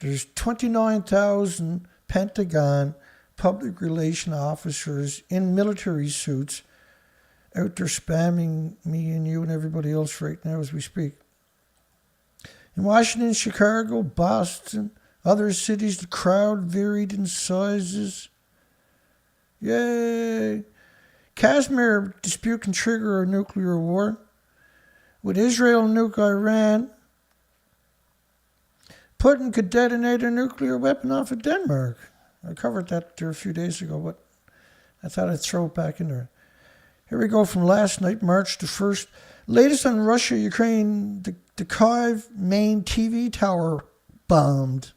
There's 29,000 Pentagon public relation officers in military suits out there spamming me and you and everybody else right now as we speak. In Washington, Chicago, Boston, other cities, the crowd varied in sizes. Yay! Kashmir dispute can trigger a nuclear war. Would Israel nuke Iran? Putin could detonate a nuclear weapon off of Denmark. I covered that there a few days ago, but I thought I'd throw it back in there. Here we go from last night, March the 1st. Latest on Russia, Ukraine, the Kyiv main TV tower bombed,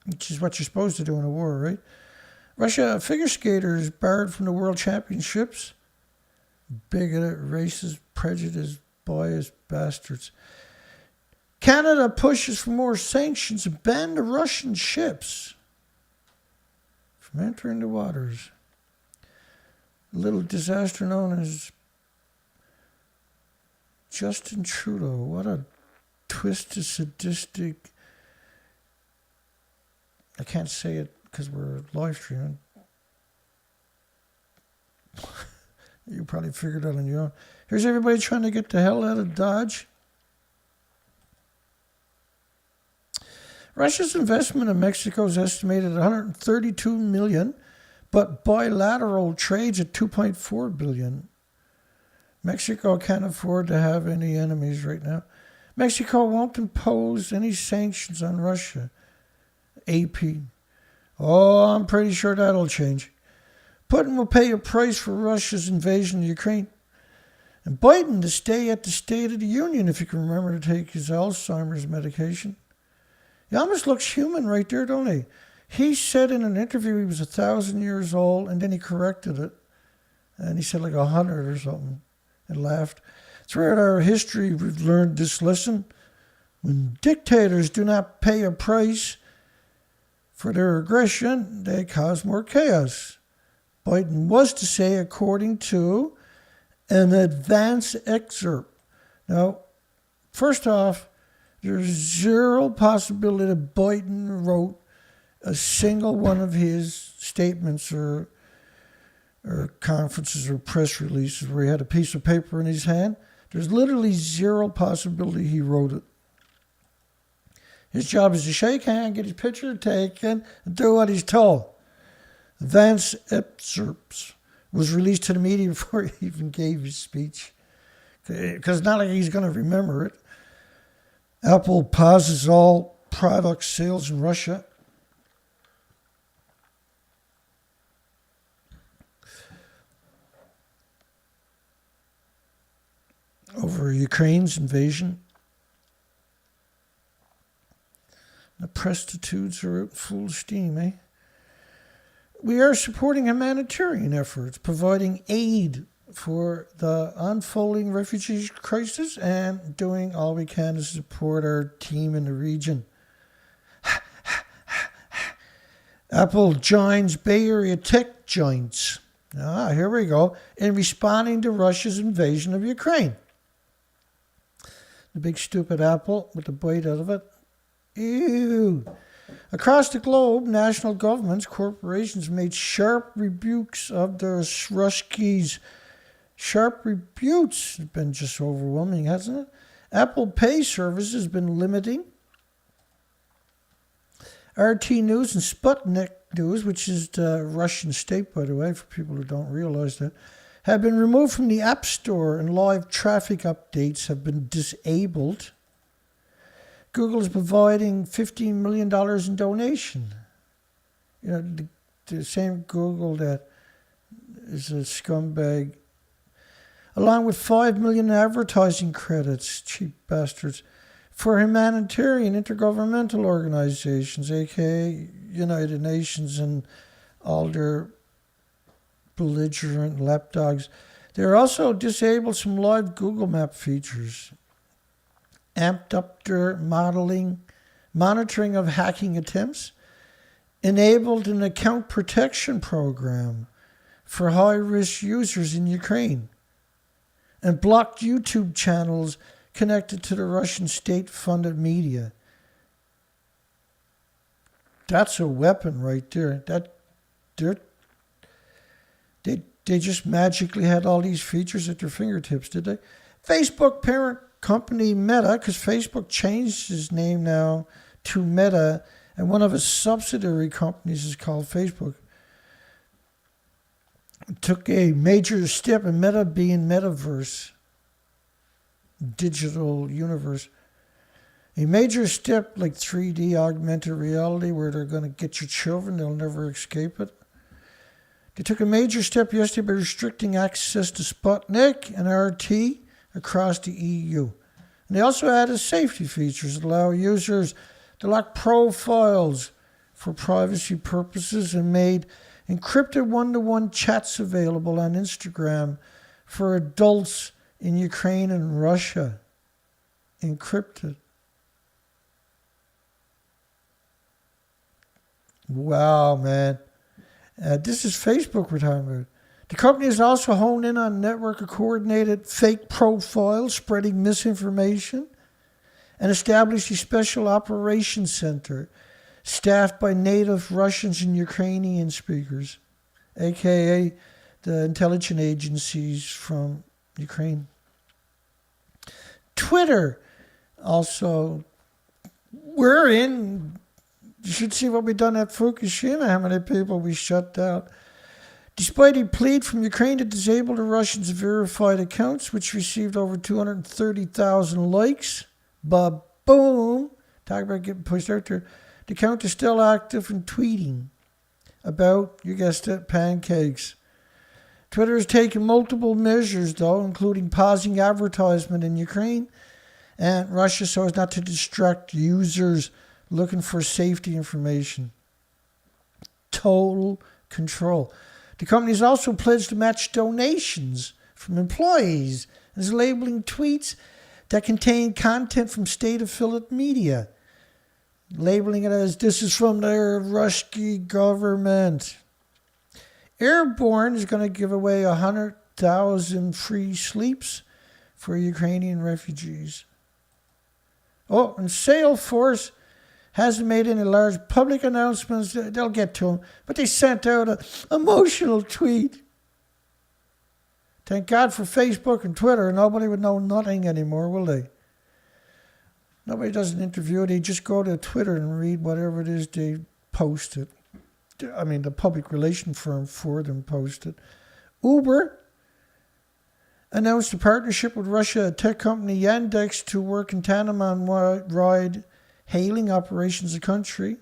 which is what you're supposed to do in a war, right? Russia figure skaters barred from the World Championships. Bigoted, racist, prejudiced, biased bastards. Canada pushes for more sanctions and ban the Russian ships from entering the waters. A little disaster known as Justin Trudeau. What a twisted, sadistic... I can't say it because we're live streaming. You probably figured out on your own. Here's everybody trying to get the hell out of Dodge. Russia's investment in Mexico is estimated at $132 million, but bilateral trades at $2.4 billion. Mexico can't afford to have any enemies right now. Mexico won't impose any sanctions on Russia. AP. Oh, I'm pretty sure that'll change. Putin will pay a price for Russia's invasion of Ukraine. And Biden to stay at the State of the Union if he can remember to take his Alzheimer's medication. He almost looks human right there, don't he? He said in an interview he was 1,000 years old, and then he corrected it. And he said like 100 or something, and laughed. Throughout our history, we've learned this lesson. When dictators do not pay a price for their aggression, they cause more chaos. Biden was to say, according to an advance excerpt. Now, first off, there's zero possibility that Biden wrote a single one of his statements or conferences or press releases where he had a piece of paper in his hand. There's literally zero possibility he wrote it. His job is to shake hands, get his picture taken, and do what he's told. Advance excerpts was released to the media before he even gave his speech. Because it's not like he's going to remember it. Apple pauses all product sales in Russia. Over Ukraine's invasion. The prostitutes are out full steam, eh? We are supporting humanitarian efforts, providing aid for the unfolding refugee crisis and doing all we can to support our team in the region. Apple joins Bay Area tech giants. Here we go. In responding to Russia's invasion of Ukraine. The big stupid Apple with the bite out of it. Ew. Across the globe, national governments, corporations made sharp rebukes of the Ruskies. Sharp rebukes has been just overwhelming, hasn't it? Apple Pay service has been limiting. RT News and Sputnik News, which is the Russian state, by the way, for people who don't realize that, have been removed from the App Store and live traffic updates have been disabled. Google is providing $15 million in donation. You know, the same Google that is a scumbag. Along with $5 million in advertising credits, cheap bastards, for humanitarian intergovernmental organizations, aka United Nations and all their belligerent lapdogs. They're also disabled some live Google Map features. Amped up their monitoring of hacking attempts, enabled an account protection program for high-risk users in Ukraine, and blocked YouTube channels connected to the Russian state-funded media. That's a weapon right there. They just magically had all these features at their fingertips, did they? Facebook parent company Meta, because Facebook changed its name now to Meta, and one of its subsidiary companies is called Facebook, took a major step in Meta being metaverse, digital universe. A major step like 3D augmented reality where they're going to get your children, they'll never escape it. They took a major step yesterday by restricting access to Sputnik and RT across the EU. And they also added safety features that allow users to lock profiles for privacy purposes and made encrypted one-to-one chats available on Instagram for adults in Ukraine and Russia. Encrypted. Wow, man. This is Facebook we're talking about. The company has also honed in on a network of coordinated fake profiles spreading misinformation and established a special operations center staffed by native Russians and Ukrainian speakers, aka the intelligence agencies from Ukraine. Twitter also, you should see what we done at Fukushima, how many people we shut down. Despite a plea from Ukraine to disable the Russians' verified accounts, which received over 230,000 likes, boom, talk about getting pushed out there, the account is still active and tweeting about, you guessed it, pancakes. Twitter has taken multiple measures, though, including pausing advertisement in Ukraine and Russia so as not to distract users looking for safety information. Total control. The company has also pledged to match donations from employees and is labeling tweets that contain content from state affiliate media, labeling it as this is from the Russian government. Airborne is going to give away 100,000 free sleeps for Ukrainian refugees. Oh, and Salesforce hasn't made any large public announcements. They'll get to them. But they sent out an emotional tweet. Thank God for Facebook and Twitter. Nobody would know nothing anymore, will they? Nobody does an interview. They just go to Twitter and read whatever it is they posted. I mean, the public relation firm for them posted. Uber announced a partnership with Russia tech company Yandex to work in tandem on ride hailing operations in the country.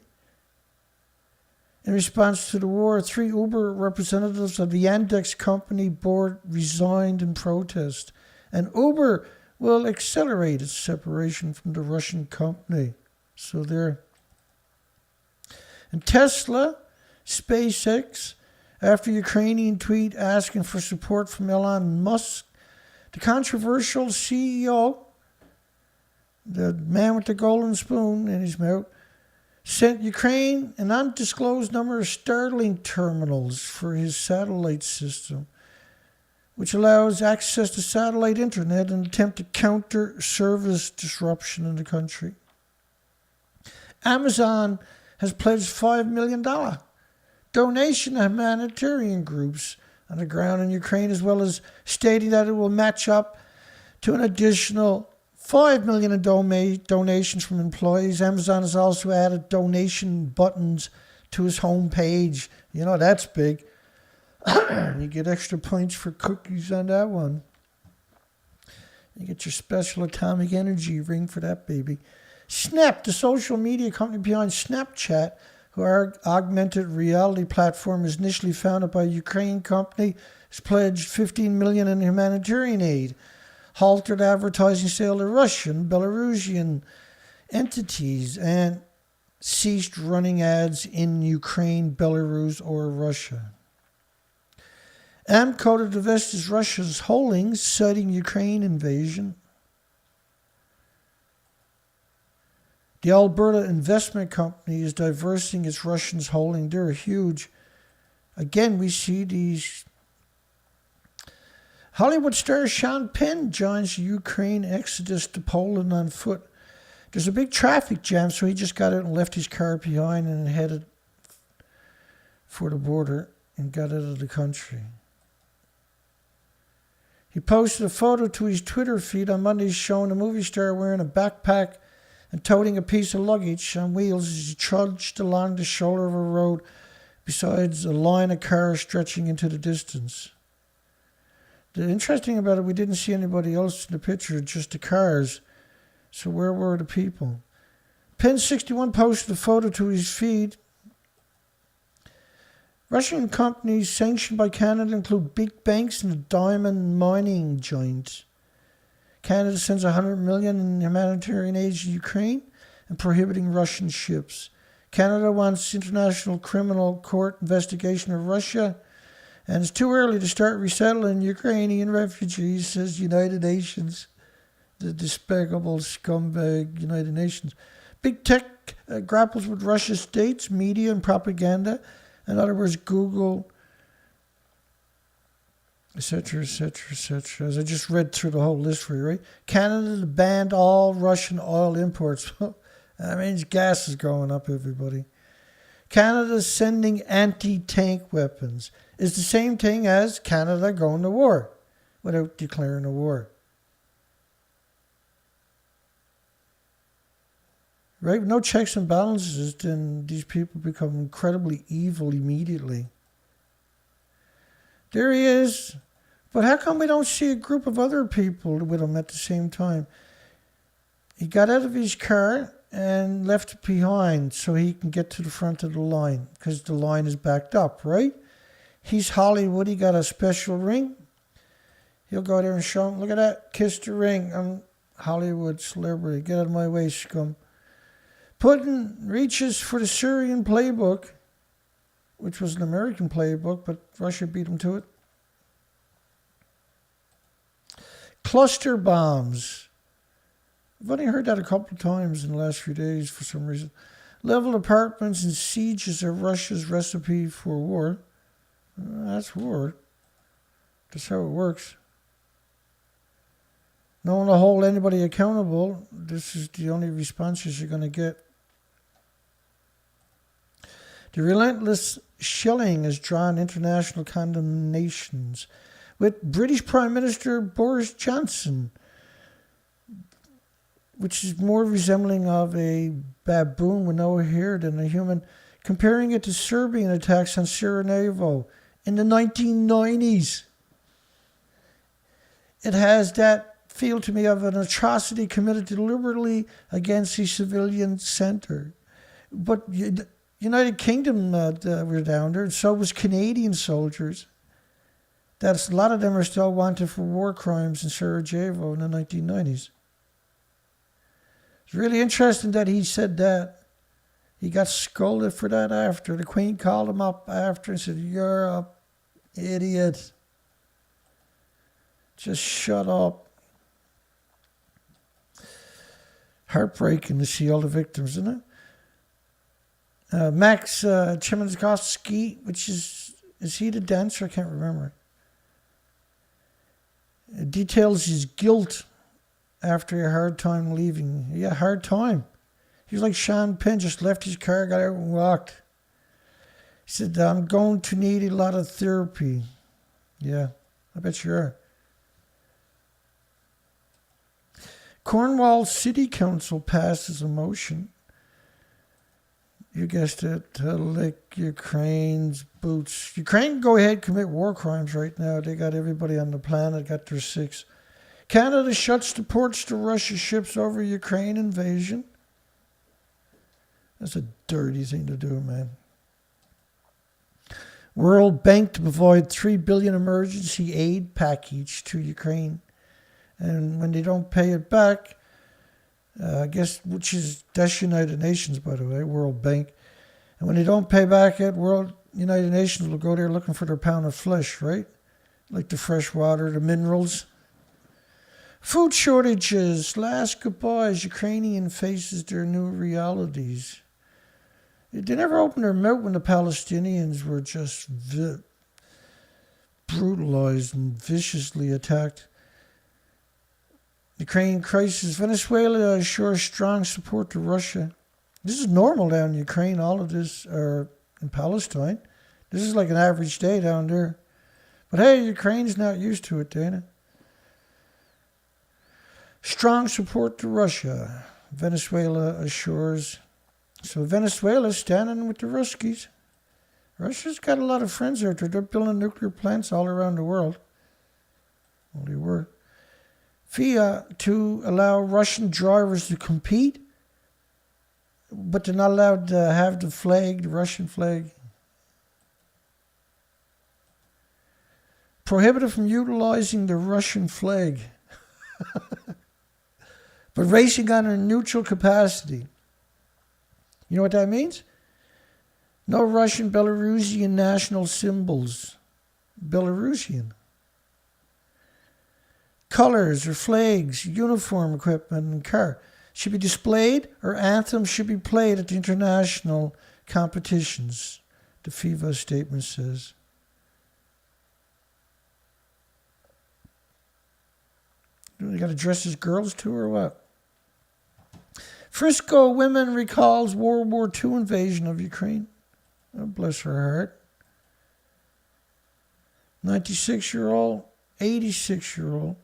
In response to the war, 3 Uber representatives of the Yandex company board resigned in protest, and Uber will accelerate its separation from the Russian company. So there. And Tesla, SpaceX, after Ukrainian tweet asking for support from Elon Musk, the controversial CEO, the man with the golden spoon in his mouth, sent Ukraine an undisclosed number of Starlink terminals for his satellite system, which allows access to satellite internet in an attempt to counter service disruption in the country. Amazon has pledged $5 million donation to humanitarian groups on the ground in Ukraine, as well as stating that it will match up to an additional $5 million in donations from employees. Amazon has also added donation buttons to its homepage. You know, that's big. You get extra points for cookies on that one. You get your special atomic energy ring for that baby. Snap, the social media company behind Snapchat, whose augmented reality platform is initially founded by a Ukraine company, has pledged $15 million in humanitarian aid, halted advertising sale to Russian, Belarusian entities, and ceased running ads in Ukraine, Belarus, or Russia. Amco to divest its Russia's holdings, citing Ukraine invasion. The Alberta Investment Company is diversing its Russian holding. They're huge. Again, we see these. Hollywood star Sean Penn joins the Ukraine exodus to Poland on foot. There's a big traffic jam, so he just got out and left his car behind and headed for the border and got out of the country. He posted a photo to his Twitter feed on Monday showing a movie star wearing a backpack and toting a piece of luggage on wheels as he trudged along the shoulder of a road besides a line of cars stretching into the distance. The interesting about it, we didn't see anybody else in the picture, just the cars. So where were the people? Pin61 posted a photo to his feed. Russian companies sanctioned by Canada include big banks and a diamond mining giant. Canada sends $100 million in humanitarian aid to Ukraine and prohibiting Russian ships. Canada wants International Criminal Court investigation of Russia, and it's too early to start resettling Ukrainian refugees, says United Nations, the despicable scumbag United Nations. Big tech grapples with Russia's states, media, and propaganda. In other words, Google, etc., etc., etc. As I just read through the whole list for you, right? Canada banned all Russian oil imports. That means gas is going up, everybody. Canada sending anti-tank weapons is the same thing as Canada going to war without declaring a war. Right? With no checks and balances, then these people become incredibly evil immediately. There he is. But how come we don't see a group of other people with him at the same time? He got out of his car and left it behind so he can get to the front of the line because the line is backed up, right? He's Hollywood. He got a special ring. He'll go there and show him, look at that, kiss the ring. I'm Hollywood celebrity. Get out of my way, scum. Putin reaches for the Syrian playbook, which was an American playbook, but Russia beat him to it. Cluster bombs. I've only heard that a couple of times in the last few days for some reason. Leveled apartments and sieges are Russia's recipe for war. That's war. That's how it works. No one to hold anybody accountable. This is the only responses you're going to get. The relentless shelling has drawn international condemnations, with British Prime Minister Boris Johnson, which is more resembling of a baboon with no hair than a human, comparing it to Serbian attacks on Sarajevo in the 1990s. It has that feel to me of an atrocity committed deliberately against a civilian center. But United Kingdom were down there, and so was Canadian soldiers. A lot of them are still wanted for war crimes in Sarajevo in the 1990s. It's really interesting that he said that. He got scolded for that after. The Queen called him up after and said, "You're an idiot. Just shut up." Heartbreaking to see all the victims, isn't it? Max Chemenskovsky, which is he the dancer? I can't remember. It details his guilt after a hard time leaving. Yeah, hard time. He was like Sean Penn, just left his car, got out and walked. He said, "I'm going to need a lot of therapy." Yeah, I bet you are. Cornwall City Council passes a motion. You guessed it, to lick Ukraine's boots. Ukraine can go ahead and commit war crimes right now. They got everybody on the planet, got their six. Canada shuts the ports to Russia ships over Ukraine invasion. That's a dirty thing to do, man. World Bank to provide $3 billion emergency aid package to Ukraine. And when they don't pay it back, I guess, that's United Nations, by the way, World Bank. And when they don't pay back it, United Nations will go there looking for their pound of flesh, right? Like the fresh water, the minerals. Food shortages, last goodbyes, Ukrainian faces their new realities. They never opened their mouth when the Palestinians were just brutalized and viciously attacked. Ukraine crisis. Venezuela assures strong support to Russia. This is normal down in Ukraine. All of this are in Palestine. This is like an average day down there. But hey, Ukraine's not used to it, Dana. Strong support to Russia. Venezuela assures. So Venezuela's standing with the Ruskies. Russia's got a lot of friends there. They're building nuclear plants all around the world. Well, they were. FIA to allow Russian drivers to compete, but they're not allowed to have the flag, the Russian flag. Prohibited from utilizing the Russian flag. But racing on a neutral capacity. You know what that means? No Russian, Belarusian national symbols. Belarusian. Colors or flags, uniform equipment, and car should be displayed, or anthems should be played at the international competitions, the FIFA statement says. They got to dress as girls too, or what? Frisco women recalls World War II invasion of Ukraine. Oh, bless her heart. 96-year-old, 86-year-old.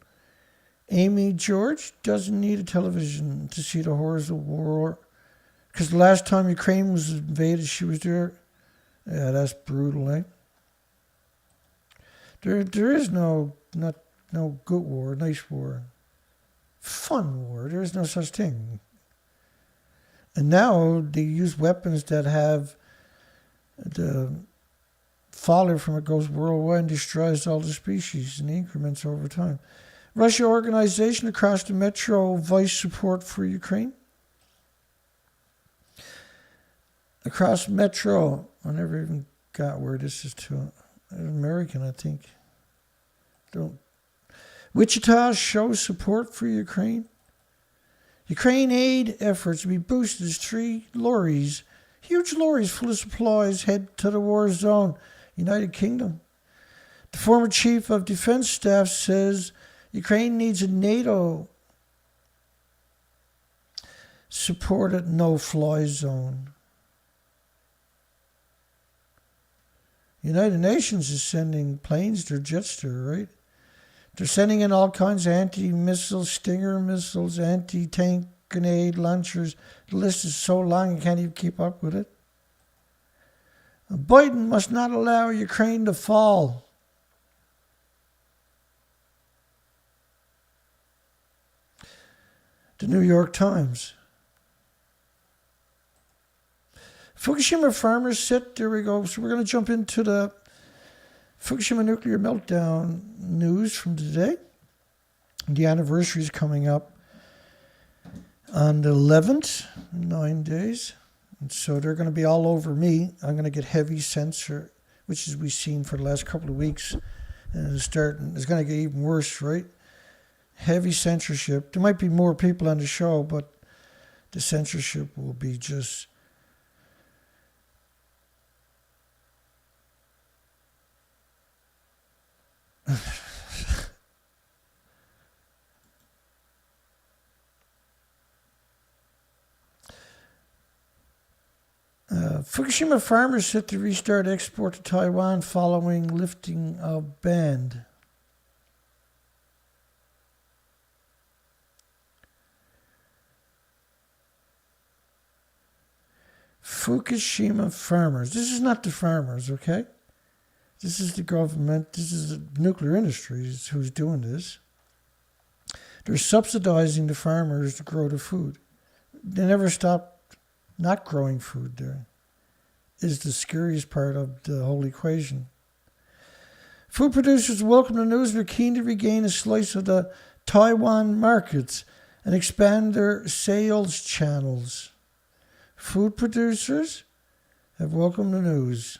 Amy George doesn't need a television to see the horrors of war. Because the last time Ukraine was invaded, she was there. Yeah, that's brutal, eh? There is no good war, nice war. Fun war. There is no such thing. And now they use weapons that have the fallout from it goes worldwide and destroys all the species in increments over time. Russia organization across the metro voice support for Ukraine. Across metro, I never even got where this is to. American, I think. Don't. Wichita shows support for Ukraine. Ukraine aid efforts to be boosted as 3 lorries, huge lorries full of supplies, head to the war zone, United Kingdom. The former chief of defense staff says Ukraine needs a NATO supported no-fly zone. United Nations is sending planes, they're jets there, right? They're sending in all kinds of anti-missile, Stinger missiles, anti-tank grenade launchers. The list is so long you can't even keep up with it. Biden must not allow Ukraine to fall. The New York Times. Fukushima farmers sit, there we go. So we're going to jump into the Fukushima nuclear meltdown news from today. The anniversary is coming up on the 11th, 9 days. And so they're going to be all over me. I'm going to get heavy censor, which is we've seen for the last couple of weeks. And it's going to get even worse, right? Heavy censorship. There might be more people on the show, but the censorship will be just... Fukushima farmers set to restart export to Taiwan following lifting of ban. Fukushima farmers. This is not the farmers, okay? This is the government. This is the nuclear industries who's doing this. They're subsidizing the farmers to grow the food. They never stop not growing food there. Is the scariest part of the whole equation. Food producers welcome the news. They're keen to regain a slice of the Taiwan markets and expand their sales channels. Food producers have welcomed the news.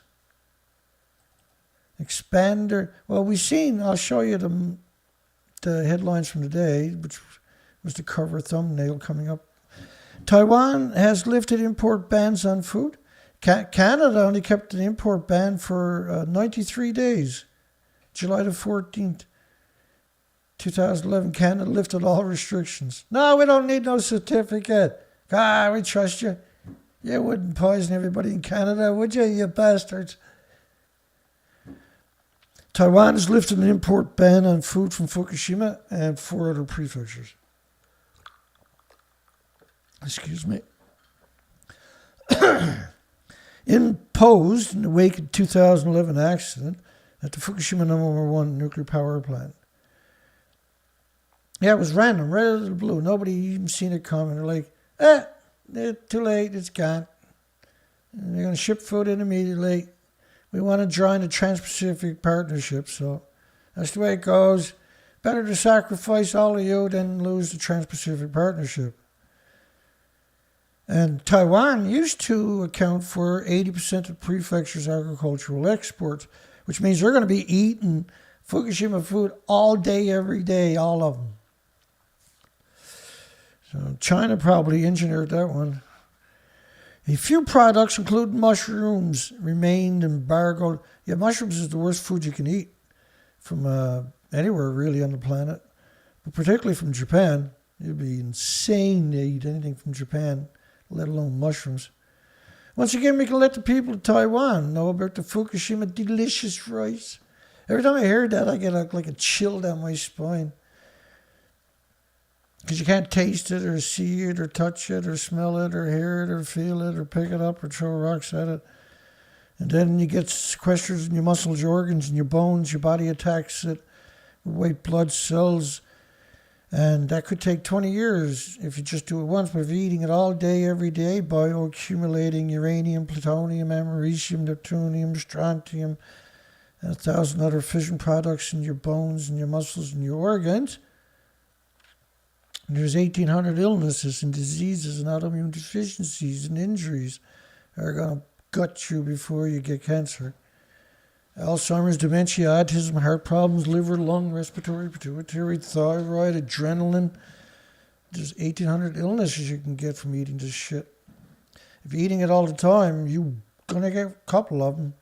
Expand their... Well, we've seen... I'll show you the headlines from today, which was the cover thumbnail coming up. Taiwan has lifted import bans on food. Canada only kept an import ban for 93 days. July the 14th, 2011, Canada lifted all restrictions. No, we don't need no certificate. We trust you. You wouldn't poison everybody in Canada, would you bastards? Taiwan has lifted an import ban on food from Fukushima and 4 other prefectures. Excuse me. Imposed in the wake of the 2011 accident at the Fukushima #1 nuclear power plant. Yeah, it was random, right out of the blue. Nobody even seen it coming. They're like, it's too late, it's gone. And they're going to ship food in immediately. We want to join the Trans-Pacific Partnership, so that's the way it goes. Better to sacrifice all of you than lose the Trans-Pacific Partnership. And Taiwan used to account for 80% of the prefecture's agricultural exports, which means they're going to be eating Fukushima food all day, every day, all of them. So China probably engineered that one. A few products, including mushrooms, remained embargoed. Yeah, mushrooms is the worst food you can eat from anywhere really on the planet, but particularly from Japan. It'd be insane to eat anything from Japan, let alone mushrooms. Once again, we can let the people of Taiwan know about the Fukushima delicious rice. Every time I hear that, I get like a chill down my spine. Because you can't taste it or see it or touch it or smell it or hear it or feel it or pick it up or throw rocks at it. And then you get sequesters in your muscles, your organs, and your bones. Your body attacks it with white blood cells. And that could take 20 years if you just do it once. But if you're eating it all day, every day, bioaccumulating uranium, plutonium, americium, neptunium, strontium, and 1,000 other fission products in your bones and your muscles and your organs. And there's 1,800 illnesses and diseases and autoimmune deficiencies and injuries that are going to gut you before you get cancer. Alzheimer's, dementia, autism, heart problems, liver, lung, respiratory, pituitary, thyroid, adrenaline. There's 1,800 illnesses you can get from eating this shit. If you're eating it all the time, you're going to get a couple of them.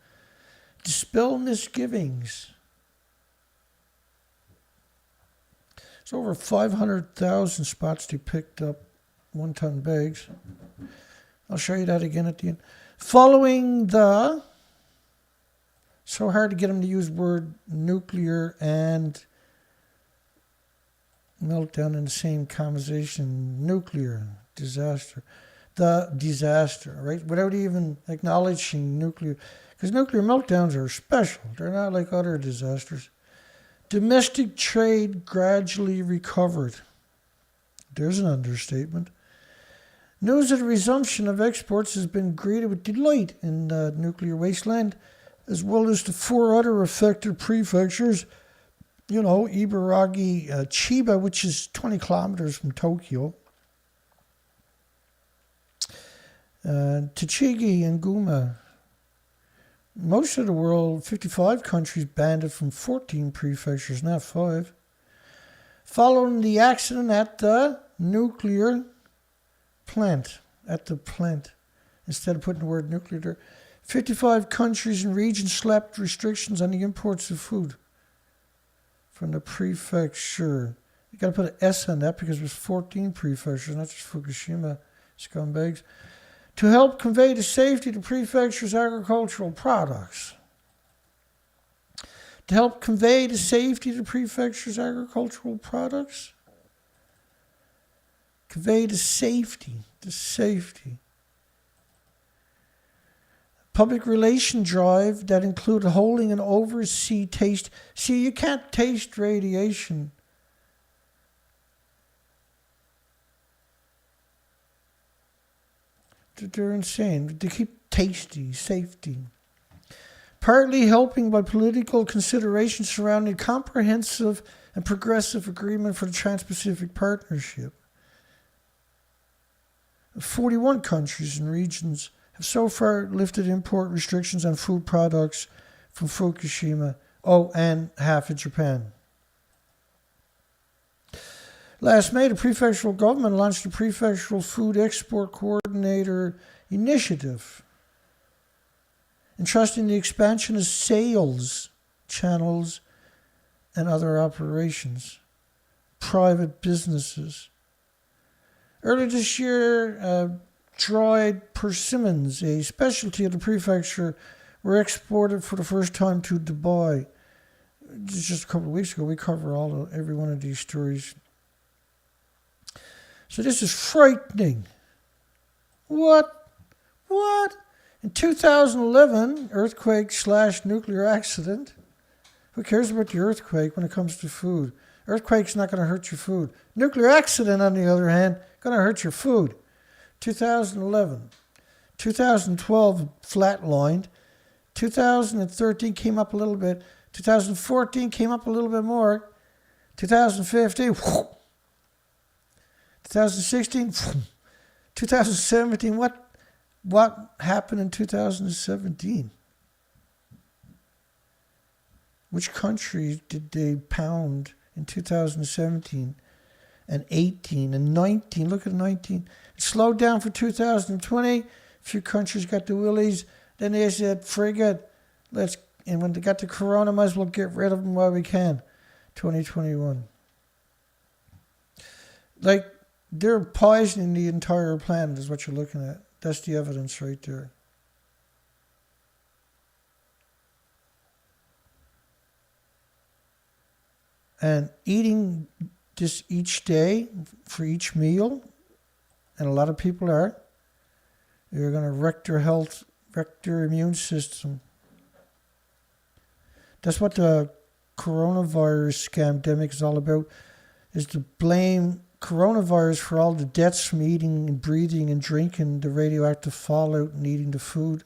Dispel misgivings. It's over 500,000 spots they picked up 1-ton bags. I'll show you that again at the end. Following the... So hard to get them to use word nuclear and meltdown in the same conversation. Nuclear disaster. The disaster, right? Without even acknowledging nuclear. Because nuclear meltdowns are special. They're not like other disasters. Domestic trade gradually recovered. There's an understatement. News of the resumption of exports has been greeted with delight in the nuclear wasteland, as well as the 4 other affected prefectures. You know, Ibaraki, Chiba, which is 20 kilometers from Tokyo, Tochigi and Guma. Most of the world, 55 countries, banned it from 14 prefectures, not 5. Following the accident at the nuclear plant, instead of putting the word nuclear there, 55 countries and regions slapped restrictions on the imports of food from the prefecture. You got to put an S on that because it was 14 prefectures, not just Fukushima scumbags, to help convey the safety to prefecture's agricultural products. To help convey the safety to prefecture's agricultural products? Convey the safety. Public relation drive that included holding an overseas taste. See, you can't taste radiation. They're insane. They keep safety. Partly helping by political considerations surrounding comprehensive and progressive agreement for the Trans-Pacific Partnership. 41 countries and regions have so far lifted import restrictions on food products from Fukushima. Oh, and half of Japan. Last May, the prefectural government launched the Prefectural Food Export Coordinator Initiative, entrusting the expansion of sales channels and other operations, private businesses. Earlier this year, dried persimmons, a specialty of the prefecture, were exported for the first time to Dubai. just a couple of weeks ago, we cover every one of these stories. So this is frightening. What? In 2011, earthquake/nuclear accident. Who cares about the earthquake when it comes to food? Earthquake's not going to hurt your food. Nuclear accident, on the other hand, going to hurt your food. 2011. 2012, flatlined. 2013 came up a little bit. 2014 came up a little bit more. 2015, 2016, 2017. What happened in 2017? Which countries did they pound in 2017 and 18 and 19? Look at 19. It slowed down for 2020. A few countries got the willies. Then they said, frig it. And when they got the corona, might as well get rid of them while we can. 2021. Like, they're poisoning the entire planet is what you're looking at. That's the evidence right there. And eating this each day for each meal, and a lot of people are, you're going to wreck their health, wreck their immune system. That's what the coronavirus scamdemic is all about, is to blame coronavirus for all the deaths from eating and breathing and drinking the radioactive fallout and eating the food.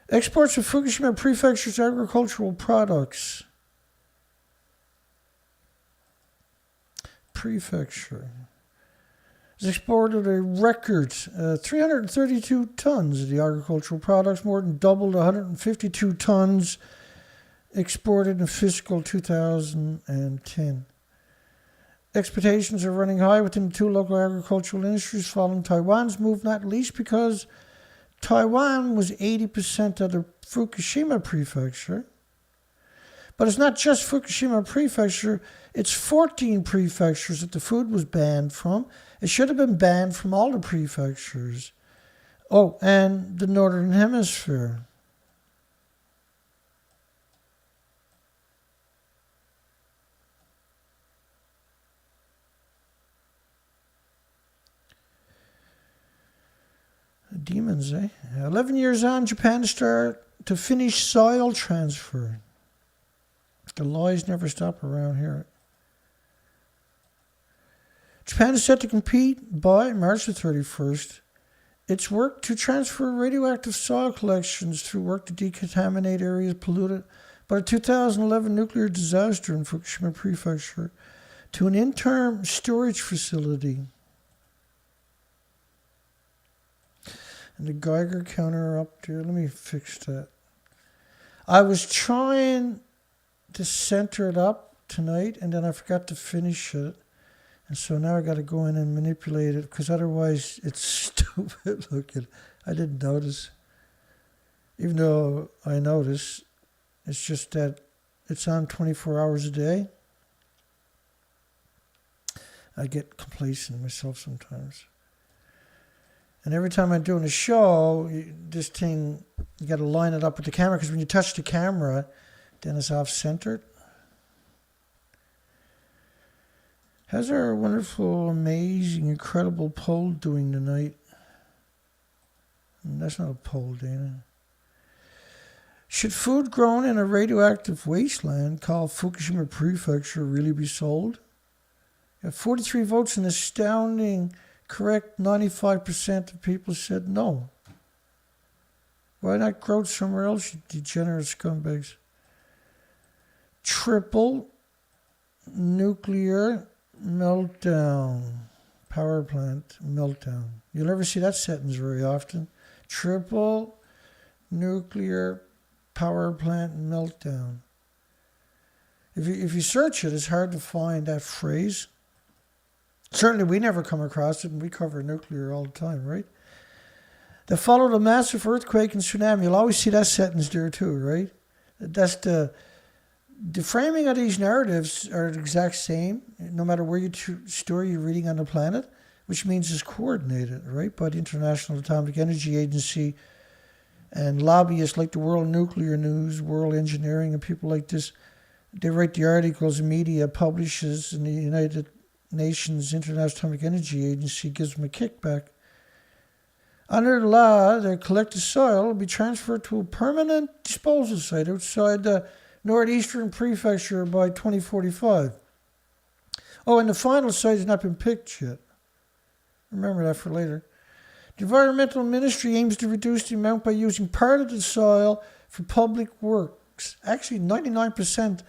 Exports of Fukushima Prefecture's agricultural products. Prefecture has exported a record 332 tons of the agricultural products, more than double the 152 tons exported in fiscal 2010. Expectations are running high within the two local agricultural industries following Taiwan's move, not least because Taiwan was 80% of the Fukushima Prefecture. But it's not just Fukushima Prefecture, it's 14 prefectures that the food was banned from. It should have been banned from all the prefectures. Oh, and the Northern Hemisphere. Demons, eh? 11 years on, Japan to finish soil transfer. The lies never stop around here. Japan is set to complete by March the 31st its work to transfer radioactive soil collections through work to decontaminate areas polluted by a 2011 nuclear disaster in Fukushima Prefecture to an interim storage facility. And the Geiger counter up there, let me fix that. I was trying to center it up tonight, and then I forgot to finish it. And so now I got to go in and manipulate it, because otherwise it's stupid looking. I didn't notice. Even though I notice, it's just that it's on 24 hours a day. I get complacent myself sometimes. And every time I'm doing a show, this thing, you got to line it up with the camera, because when you touch the camera, then it's off-centered. How's our wonderful, amazing, incredible poll doing tonight? That's not a poll, Dana. Should food grown in a radioactive wasteland called Fukushima Prefecture really be sold? You have 43 votes, an astounding correct 95% of people said no. Why not grow it somewhere else, you degenerate scumbags? Triple nuclear meltdown. Power plant meltdown. You'll never see that sentence very often. Triple nuclear power plant meltdown. If you search it, it's hard to find that phrase. Certainly we never come across it, and we cover nuclear all the time, right? That followed a massive earthquake and tsunami. You'll always see that sentence there too, right? That's the framing of these narratives are the exact same, no matter where story you're reading on the planet, which means it's coordinated, right, by the International Atomic Energy Agency And lobbyists like the World Nuclear News, World Engineering, and people like this, they write the articles the media publishes, and the United Nations International Atomic Energy Agency gives them a kickback. Under the law, the collected soil will be transferred to a permanent disposal site outside the northeastern prefecture by 2045. Oh, and the final site has not been picked yet. Remember that for later. The Environmental Ministry aims to reduce the amount by using part of the soil for public works. Actually, 99%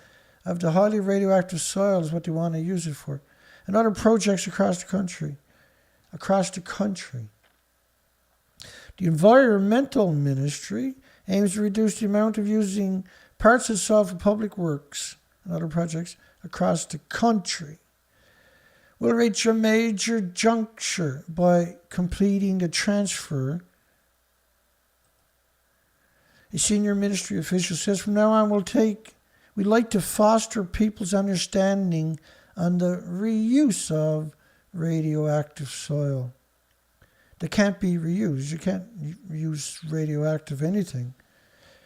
of the highly radioactive soil is what they want to use it for. And other projects across the country. The Environmental Ministry aims to reduce the amount of using parts of the soil for public works and other projects across the country. Will reach a major juncture by completing the transfer. A senior ministry official says, from now on we'd like to foster people's understanding on the reuse of radioactive soil. That can't be reused. You can't use radioactive anything.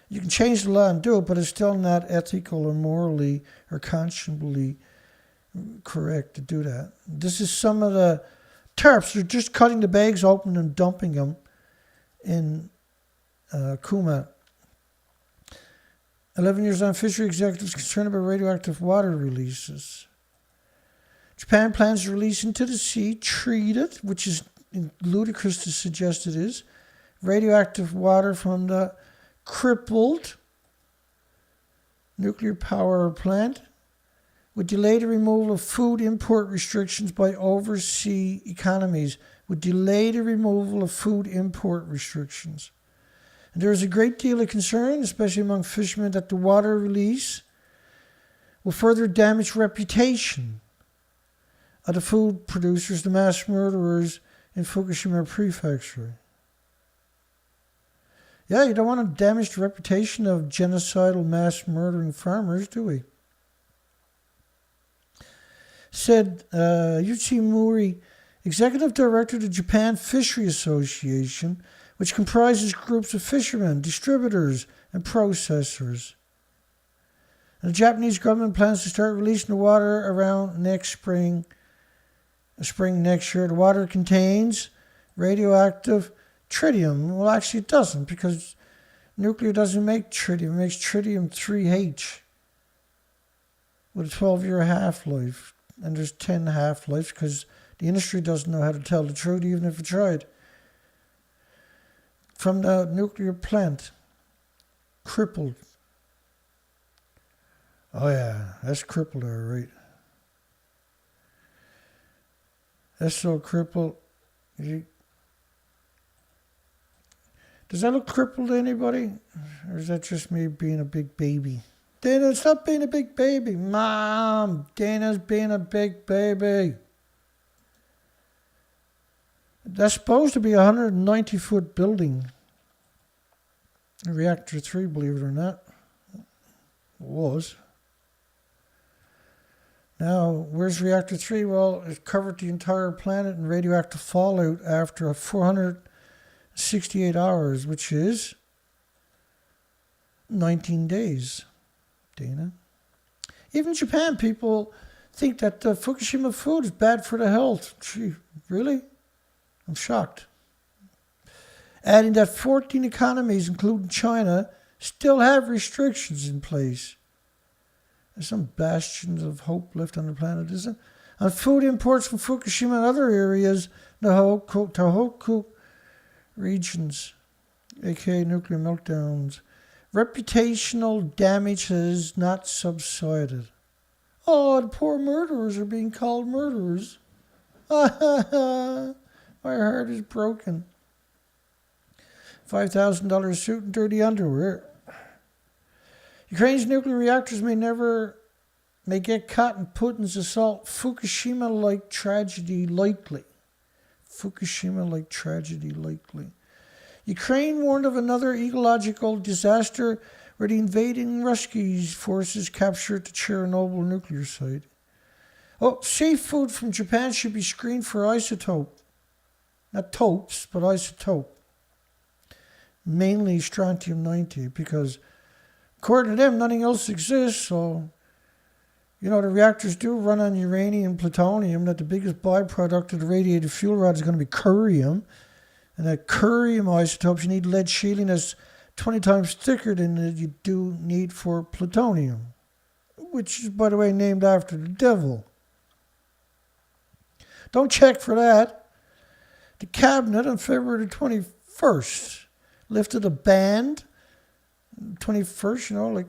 You can change the law and do it, but it's still not ethical or morally or conscionably correct to do that. This is some of the TERPs. They're just cutting the bags open and dumping them in Kuma. 11 years on, fishery executives concerned about radioactive water releases. Japan plans to release into the sea treated, which is ludicrous to suggest it is, radioactive water from the crippled nuclear power plant, would delay the removal of food import restrictions by overseas economies, And there is a great deal of concern, especially among fishermen, that the water release will further damage reputation of the food producers, the mass murderers in Fukushima Prefecture. Yeah, you don't want to damage the reputation of genocidal mass murdering farmers, do we? Said Yuchi Mori, Executive Director of the Japan Fisheries Association, which comprises groups of fishermen, distributors, and processors. And the Japanese government plans to start releasing the water around spring next year. The water contains radioactive tritium. Well, actually it doesn't, because nuclear doesn't make tritium. It makes tritium-3H with a 12-year half-life. And there's 10 half-lives because the industry doesn't know how to tell the truth, even if it tried. From the nuclear plant. Crippled. Oh yeah, that's crippled, all right. That's so crippled. Does that look crippled to anybody? Or is that just me being a big baby? Dana, stop being a big baby. Mom, Dana's being a big baby. That's supposed to be a 190-foot building. Reactor 3, believe it or not. It was. Now, where's Reactor 3? Well, it covered the entire planet in radioactive fallout after 468 hours, which is 19 days. Dana. Even Japan, people think that the Fukushima food is bad for the health. Gee, really? I'm shocked. Adding that 14 economies, including China, still have restrictions in place. There's some bastions of hope left on the planet, isn't it? On food imports from Fukushima and other areas, the Tohoku regions, aka nuclear meltdowns, reputational damage has not subsided. Oh, the poor murderers are being called murderers. My heart is broken. $5,000 suit and dirty underwear. Ukraine's nuclear reactors may get caught in Putin's assault. Fukushima-like tragedy likely. Fukushima-like tragedy likely. Ukraine warned of another ecological disaster where the invading Russian forces captured the Chernobyl nuclear site. Oh, seafood from Japan should be screened for isotope. Not topes, but isotope. mainly strontium-90, because according to them, nothing else exists. So, the reactors do run on uranium and plutonium, that the biggest byproduct of the radiated fuel rod is going to be curium. And that curium isotopes, you need lead shielding that's 20 times thicker than you do need for plutonium, which is, by the way, named after the devil. Don't check for that. The cabinet on February 21st lifted a ban, 21st, like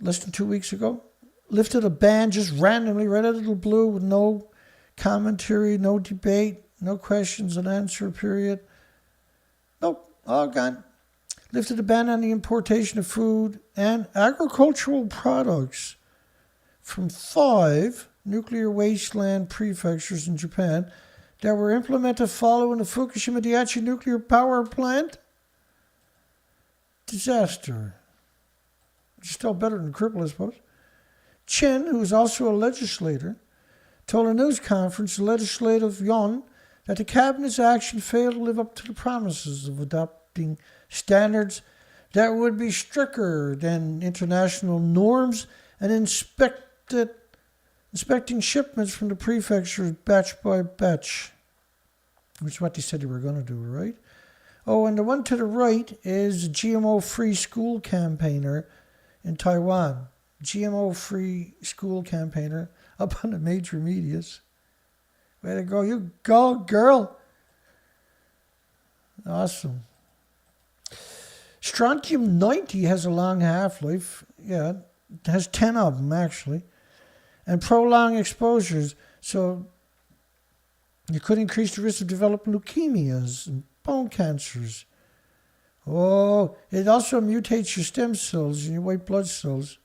less than 2 weeks ago, lifted a ban just randomly, right out of the blue, with no commentary, no debate, no questions and answer period. Nope, all gone. Lifted a ban on the importation of food and agricultural products from 5 nuclear wasteland prefectures in Japan that were implemented following the Fukushima Daiichi nuclear power plant disaster. Still better than cripple, I suppose. Chen, who is also a legislator, told a news conference, the legislative yuan, that the cabinet's action failed to live up to the promises of adopting standards that would be stricter than international norms and inspecting shipments from the prefectures batch by batch, which is what they said they were going to do, right? Oh, and the one to the right is a GMO-free school campaigner in Taiwan. GMO-free school campaigner up on the major medias. Way to go. You go, girl. Awesome. Strontium-90 has a long half-life. Yeah, it has 10 of them, actually. And prolonged exposures. So you could increase the risk of developing leukemias and bone cancers. Oh, it also mutates your stem cells and your white blood cells.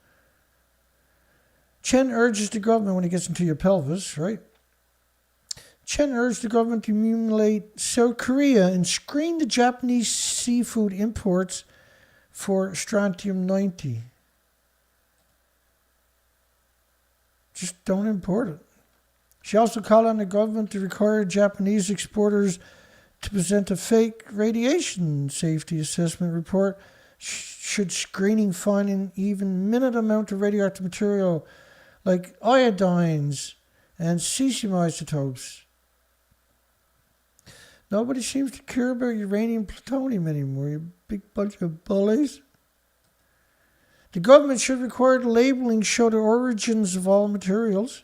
Chen urges the government, when it gets into your pelvis, right? Chen urged the government to emulate South Korea and screen the Japanese seafood imports for strontium-90. Just don't import it. She also called on the government to require Japanese exporters to present a fake radiation safety assessment report should screening find an even minute amount of radioactive material like iodines and cesium isotopes. Nobody seems to care about uranium and plutonium anymore, you big bunch of bullies. The government should require the labeling show the origins of all materials.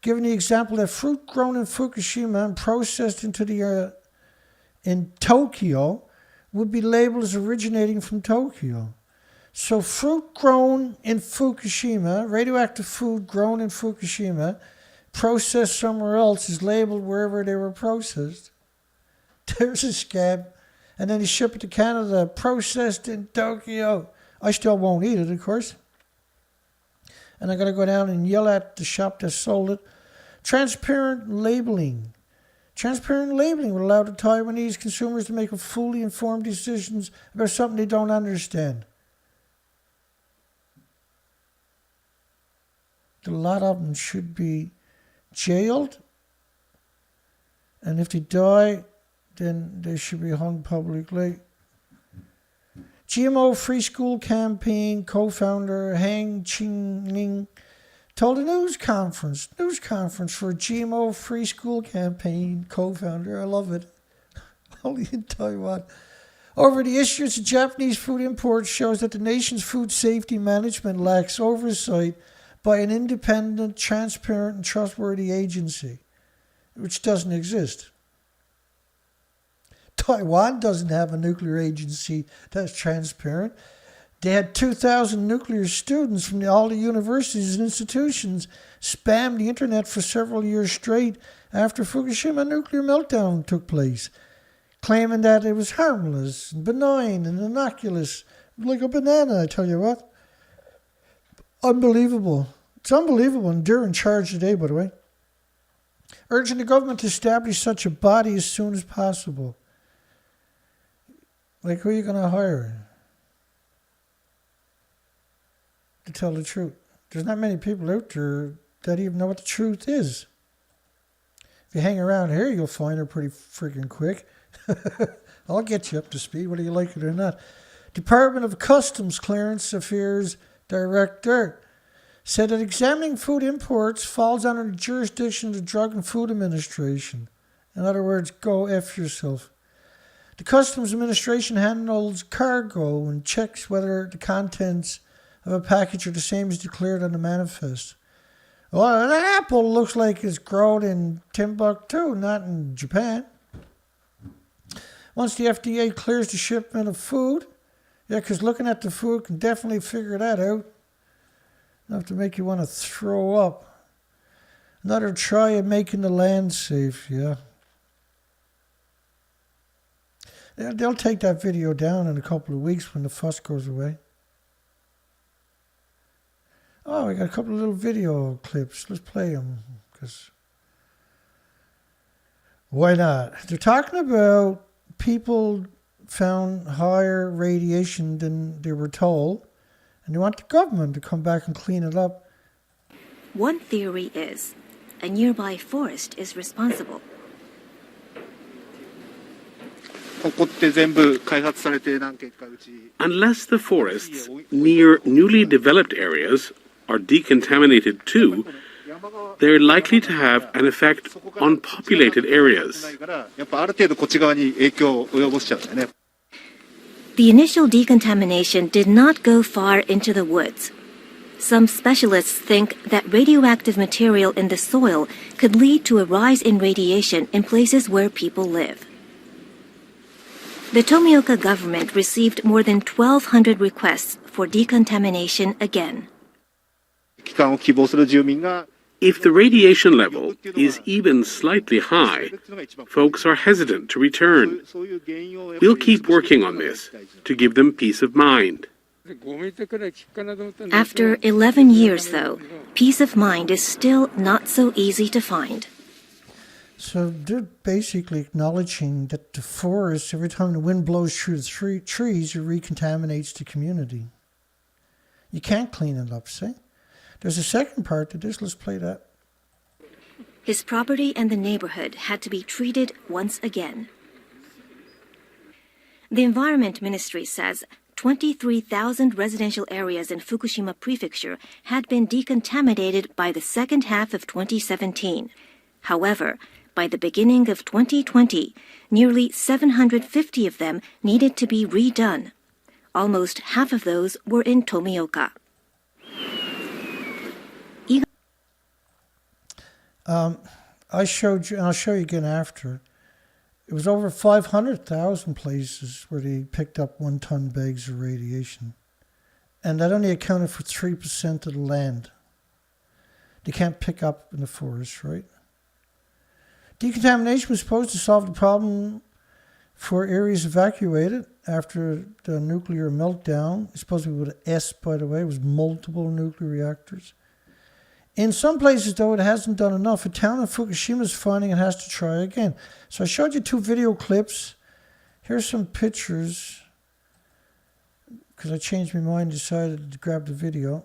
Given the example that fruit grown in Fukushima and processed in Tokyo would be labeled as originating from Tokyo. So fruit grown in Fukushima, radioactive food grown in Fukushima, processed somewhere else is labeled wherever they were processed. There's a scam. And then you ship it to Canada, processed in Tokyo. I still won't eat it, of course. And I got to go down and yell at the shop that sold it. Transparent labeling. Transparent labeling would allow the Taiwanese consumers to make fully informed decisions about something they don't understand. A lot of them should be jailed, and if they die, then they should be hung publicly. GMO Free School Campaign co-founder Hang Ching-ning told a news conference for GMO Free School Campaign co-founder, I love it, only in Taiwan, over the issues of Japanese food imports shows that the nation's food safety management lacks oversight by an independent, transparent, and trustworthy agency, which doesn't exist. Taiwan doesn't have a nuclear agency that's transparent. They had 2,000 nuclear students from all the universities and institutions spam the internet for several years straight after Fukushima nuclear meltdown took place, claiming that it was harmless and benign and innocuous, like a banana, I tell you what. Unbelievable. It's unbelievable, and they're in charge today, by the way. Urging the government to establish such a body as soon as possible. Like, who are you going to hire to tell the truth? There's not many people out there that even know what the truth is. If you hang around here, you'll find her pretty freaking quick. I'll get you up to speed, whether you like it or not. Department of Customs Clearance Affairs Director said that examining food imports falls under the jurisdiction of the Drug and Food Administration. In other words, go F yourself. The Customs Administration handles cargo and checks whether the contents of a package are the same as declared on the manifest. Well, an apple looks like it's grown in Timbuktu, not in Japan. Once the FDA clears the shipment of food, because looking at the food can definitely figure that out. Enough to make you want to throw up. Another try at making the land safe, yeah. They'll take that video down in a couple of weeks when the fuss goes away. Oh, we got a couple of little video clips. Let's play them. Because why not? They're talking about people found higher radiation than they were told, and they want the government to come back and clean it up. One theory is a nearby forest is responsible. Unless the forests near newly developed areas are decontaminated too, they're likely to have an effect on populated areas. The initial decontamination did not go far into the woods. Some specialists think that radioactive material in the soil could lead to a rise in radiation in places where people live. The Tomioka government received more than 1,200 requests for decontamination again. If the radiation level is even slightly high, folks are hesitant to return. We'll keep working on this to give them peace of mind. After 11 years, though, peace of mind is still not so easy to find. So they're basically acknowledging that the forest, every time the wind blows through the trees, it recontaminates the community. You can't clean it up, see? There's a second part to this. Let's play that. His property and the neighborhood had to be treated once again. The Environment Ministry says 23,000 residential areas in Fukushima Prefecture had been decontaminated by the second half of 2017. However, by the beginning of 2020, nearly 750 of them needed to be redone. Almost half of those were in Tomioka. I showed you, and I'll show you again after. It was over 500,000 places where they picked up 1 ton bags of radiation. And that only accounted for 3% of the land. They can't pick up in the forest, right? Decontamination was supposed to solve the problem for areas evacuated after the nuclear meltdown. It's supposed to be with an S, by the way. It was multiple nuclear reactors. In some places, though, it hasn't done enough. A town in Fukushima is finding it has to try again. So I showed you 2 video clips. Here's some pictures. Because I changed my mind and decided to grab the video.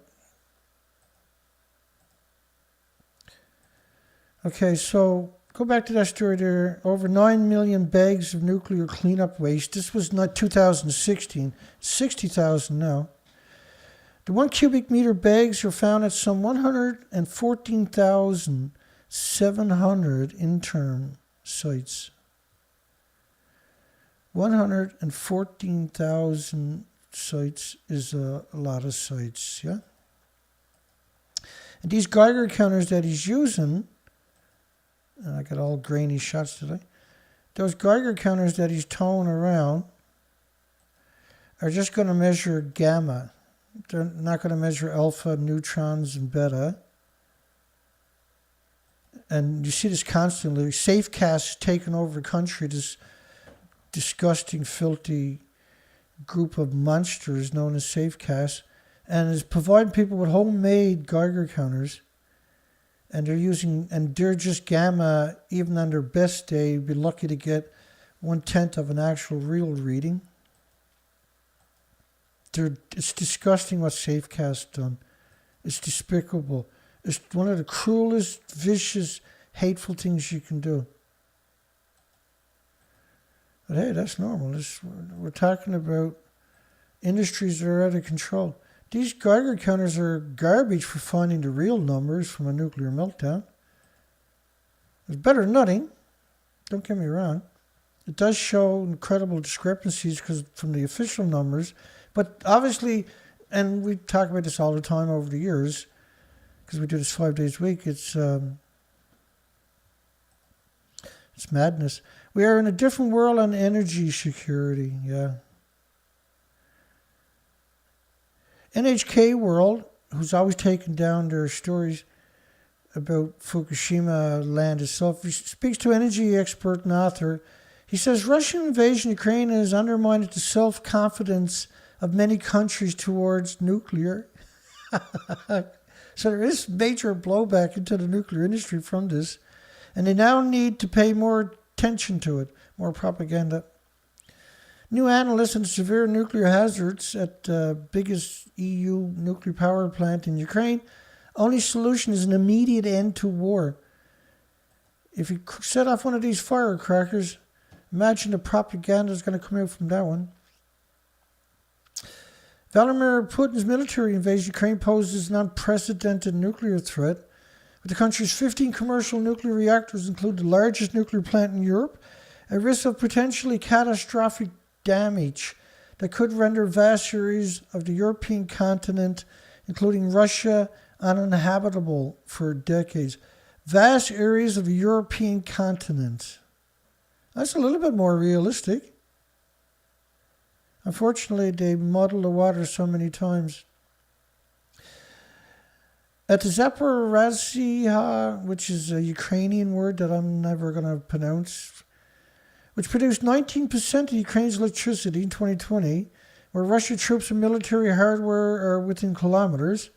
Okay, so go back to that story there. Over 9 million bags of nuclear cleanup waste. This was not 2016. 60,000 now. The 1 cubic meter bags are found at some 114,700 interim sites. 114,000 sites is a lot of sites, yeah? And these Geiger counters that he's using, and I got all grainy shots today, those Geiger counters that he's towing around are just going to measure gamma. They're not going to measure alpha, neutrons, and beta. And you see this constantly. Safecast is taking over the country, this disgusting, filthy group of monsters known as Safecast, and is providing people with homemade Geiger counters. And they're just gamma, even on their best day, you'd be lucky to get 1/10 of an actual real reading. It's disgusting what Safecast done. It's despicable. It's one of the cruelest, vicious, hateful things you can do. But hey, that's normal. We're talking about industries that are out of control. These Geiger counters are garbage for finding the real numbers from a nuclear meltdown. It's better than nothing. Don't get me wrong. It does show incredible discrepancies from the official numbers. But obviously, and we talk about this all the time over the years, because we do this 5 days a week, it's madness. We are in a different world on energy security, yeah. NHK World, who's always taken down their stories about Fukushima land itself, speaks to energy expert and author. He says Russian invasion of Ukraine has undermined the self-confidence of many countries towards nuclear. So there is major blowback into the nuclear industry from this, and they now need to pay more attention to it, more propaganda. New analysts on severe nuclear hazards at the biggest EU nuclear power plant in Ukraine. Only solution is an immediate end to war. If you set off one of these firecrackers, imagine the propaganda is going to come out from that one. Vladimir Putin's military invasion of Ukraine poses an unprecedented nuclear threat. With the country's 15 commercial nuclear reactors, include the largest nuclear plant in Europe, a risk of potentially catastrophic damage that could render vast areas of the European continent, including Russia, uninhabitable for decades. Vast areas of the European continent. That's a little bit more realistic. Unfortunately, they muddle the water so many times. At the Zaporizhzhia, which is a Ukrainian word that I'm never going to pronounce, which produced 19% of Ukraine's electricity in 2020, where Russian troops and military hardware are within kilometers,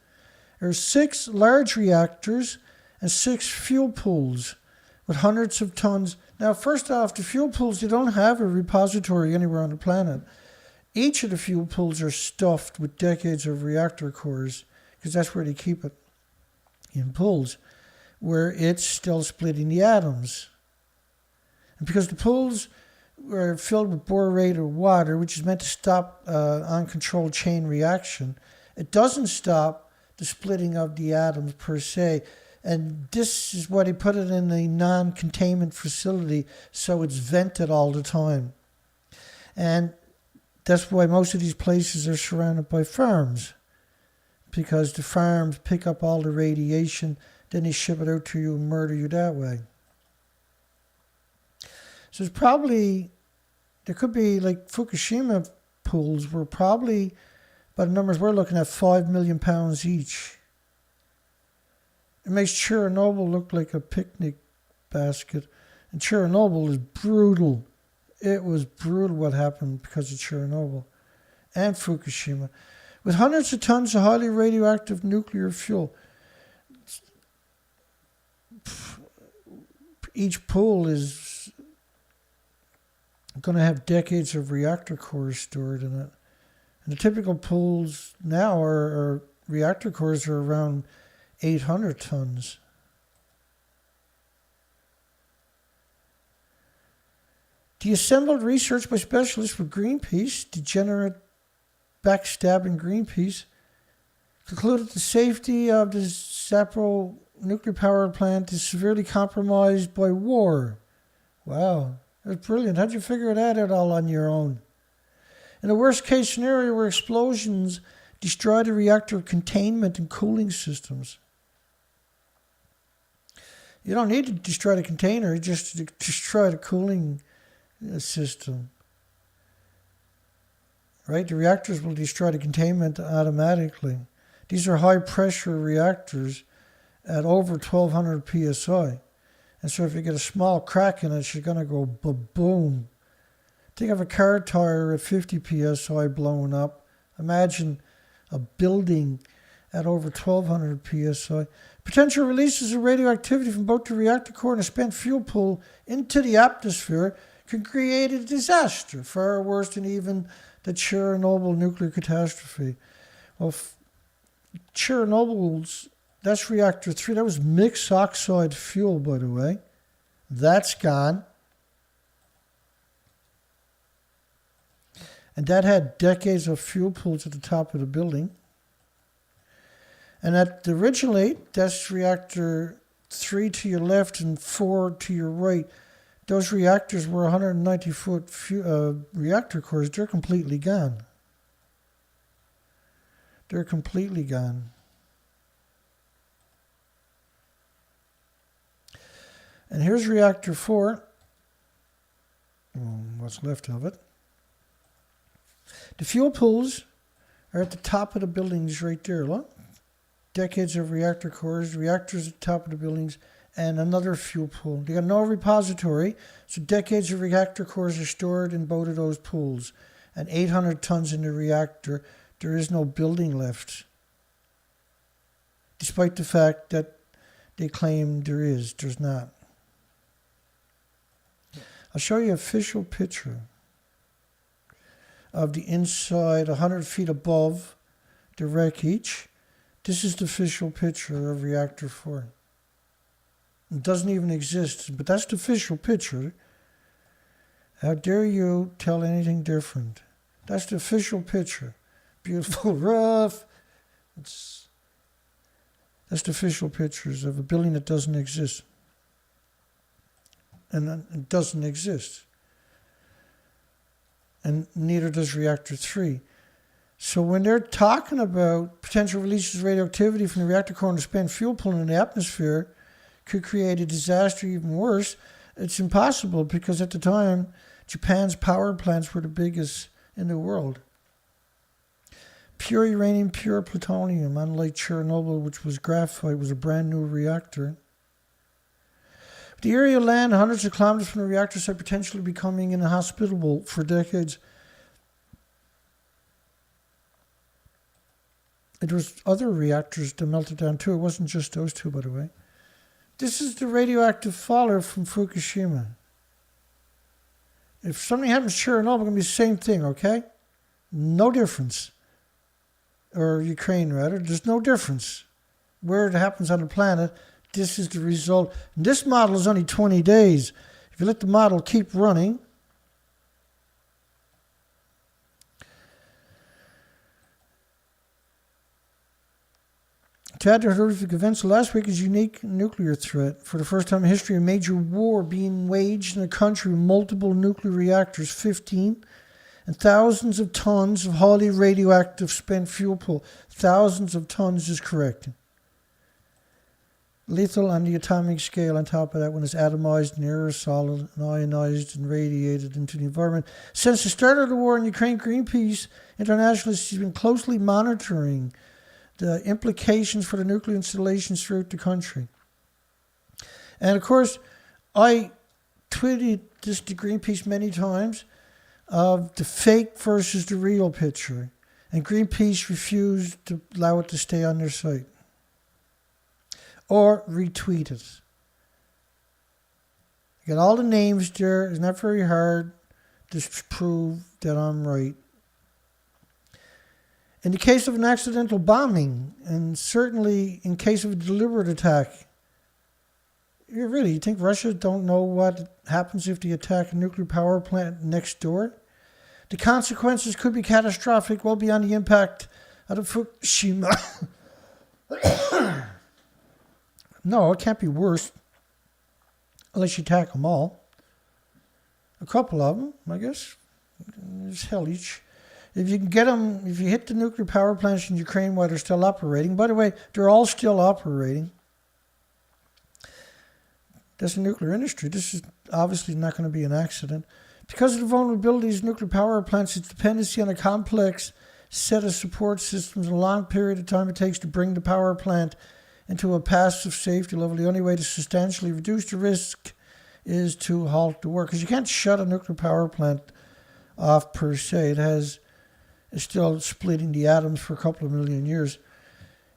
there are 6 large reactors and 6 fuel pools with hundreds of tons. Now, first off, the fuel pools, they don't have a repository anywhere on the planet. Each of the fuel pools are stuffed with decades of reactor cores, because that's where they keep it, in pools, where it's still splitting the atoms. And because the pools are filled with borated water, which is meant to stop uncontrolled chain reaction, it doesn't stop the splitting of the atoms per se. And this is why they put it in a non-containment facility, so it's vented all the time. And that's why most of these places are surrounded by farms, because the farms pick up all the radiation, then they ship it out to you and murder you that way. So it's probably, there could be like Fukushima pools were probably, by the numbers we're looking at, £5 million each. It makes Chernobyl look like a picnic basket. And Chernobyl is brutal. It was brutal what happened because of Chernobyl and Fukushima. With hundreds of tons of highly radioactive nuclear fuel. Each pool is going to have decades of reactor cores stored in it. And the typical pools now are reactor cores are around 800 tons. The assembled research by specialists for Greenpeace, degenerate backstabbing Greenpeace, concluded the safety of the Zaporizhzhia nuclear power plant is severely compromised by war. Wow, that's brilliant. How'd you figure that out all on your own? In a worst case scenario where explosions destroy the reactor containment and cooling systems. You don't need to destroy the container, just to destroy the cooling system. Right? The reactors will destroy the containment automatically. These are high pressure reactors at over 1200 psi. And so if you get a small crack in it, you're going to go boom. Think of a car tire at 50 psi blowing up. Imagine a building at over 1200 psi. Potential releases of radioactivity from both the reactor core and a spent fuel pool into the atmosphere can create a disaster, far worse than even the Chernobyl nuclear catastrophe. Well, That's reactor 3. That was mixed oxide fuel, by the way. That's gone. And that had decades of fuel pools at the top of the building. And at originally, that's reactor 3 to your left and 4 to your right. Those reactors were 190-foot reactor cores. They're completely gone. They're completely gone. And here's reactor 4. What's left of it. The fuel pools are at the top of the buildings right there. Look. Decades of reactor cores, reactors at the top of the buildings, and another fuel pool. They got no repository, so decades of reactor cores are stored in both of those pools. And 800 tons in the reactor. There is no building left. Despite the fact that they claim there is. There's not. I'll show you an official picture of the inside 100 feet above the wreckage. This is the official picture of reactor 4. It doesn't even exist, but that's the official picture. How dare you tell anything different? That's the official picture. Beautiful, rough. That's the official pictures of a building that doesn't exist. And it doesn't exist. And neither does reactor 3. So when they're talking about potential releases of radioactivity from the reactor core and the spent fuel pool in the atmosphere could create a disaster even worse, it's impossible because at the time, Japan's power plants were the biggest in the world. Pure uranium, pure plutonium, unlike Chernobyl, which was graphite, was a brand new reactor. The area of land hundreds of kilometers from the reactor site potentially becoming inhospitable for decades. There was other reactors that melted down too. It wasn't just those two, by the way. This is the radioactive fallout from Fukushima. If something happens to Chernobyl, it's going to be the same thing, okay? No difference. Or Ukraine, rather. There's no difference. Where it happens on the planet, this is the result. And this model is only 20 days. If you let the model keep running, to add to horrific events, last week is a unique nuclear threat. For the first time in history, a major war being waged in a country with multiple nuclear reactors, 15, and thousands of tons of highly radioactive spent fuel pool. Thousands of tons is correct. Lethal on the atomic scale on top of that when it's atomized and aerosolized and ionized and radiated into the environment. Since the start of the war in Ukraine, Greenpeace internationalists have been closely monitoring the implications for the nuclear installations throughout the country. And of course, I tweeted this to Greenpeace many times of the fake versus the real picture. And Greenpeace refused to allow it to stay on their site. Or retweet it. You got all the names there. It's not very hard to prove that I'm right. In the case of an accidental bombing, and certainly in case of a deliberate attack, you think Russia don't know what happens if they attack a nuclear power plant next door? The consequences could be catastrophic, well beyond the impact of the Fukushima. No, it can't be worse, unless you attack them all. A couple of them, I guess. There's hell each. If you can get them, if you hit the nuclear power plants in Ukraine while they're still operating, by the way, they're all still operating. That's the nuclear industry. This is obviously not going to be an accident. Because of the vulnerabilities of nuclear power plants, its dependency on a complex set of support systems and a long period of time it takes to bring the power plant into a passive safety level, the only way to substantially reduce the risk is to halt the work. Because you can't shut a nuclear power plant off per se. It's still splitting the atoms for a couple of million years.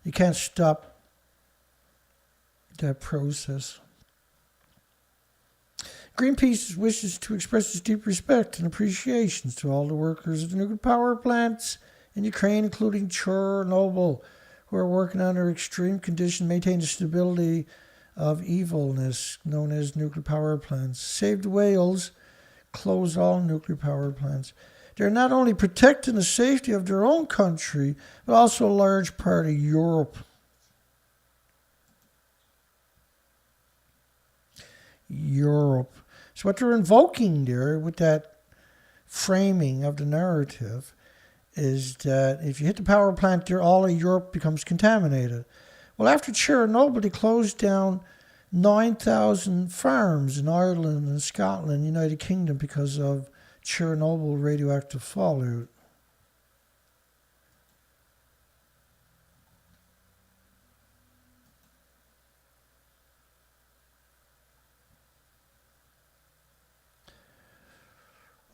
You can't stop that process. Greenpeace wishes to express its deep respect and appreciation to all the workers of the nuclear power plants in Ukraine, including Chernobyl, who are working under extreme conditions, maintain the stability of evilness known as nuclear power plants. Save the whales, close all nuclear power plants. They're not only protecting the safety of their own country, but also a large part of Europe. Europe. So what they're invoking there with that framing of the narrative is that if you hit the power plant there, all of Europe becomes contaminated. Well, after Chernobyl, they closed down 9,000 farms in Ireland and Scotland, United Kingdom, because of Chernobyl radioactive fallout.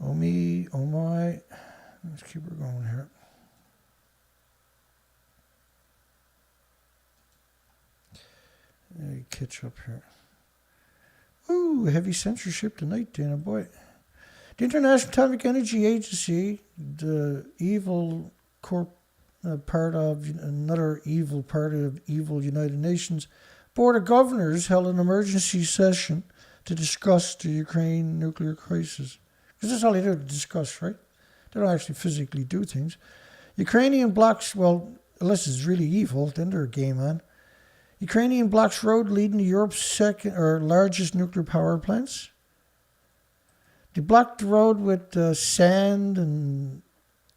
Oh me, oh my. Let's keep her going here. Catch up here. Ooh, heavy censorship tonight, Dana boy. The International Atomic Energy Agency, the evil part of another evil part of evil United Nations, Board of Governors held an emergency session to discuss the Ukraine nuclear crisis. Because that's all they do, to discuss, right? They don't actually physically do things. Ukrainian blocks, well, unless it's really evil, then they're a gay man. Ukrainian blocks road leading to Europe's second or largest nuclear power plants. They blocked the road with sand and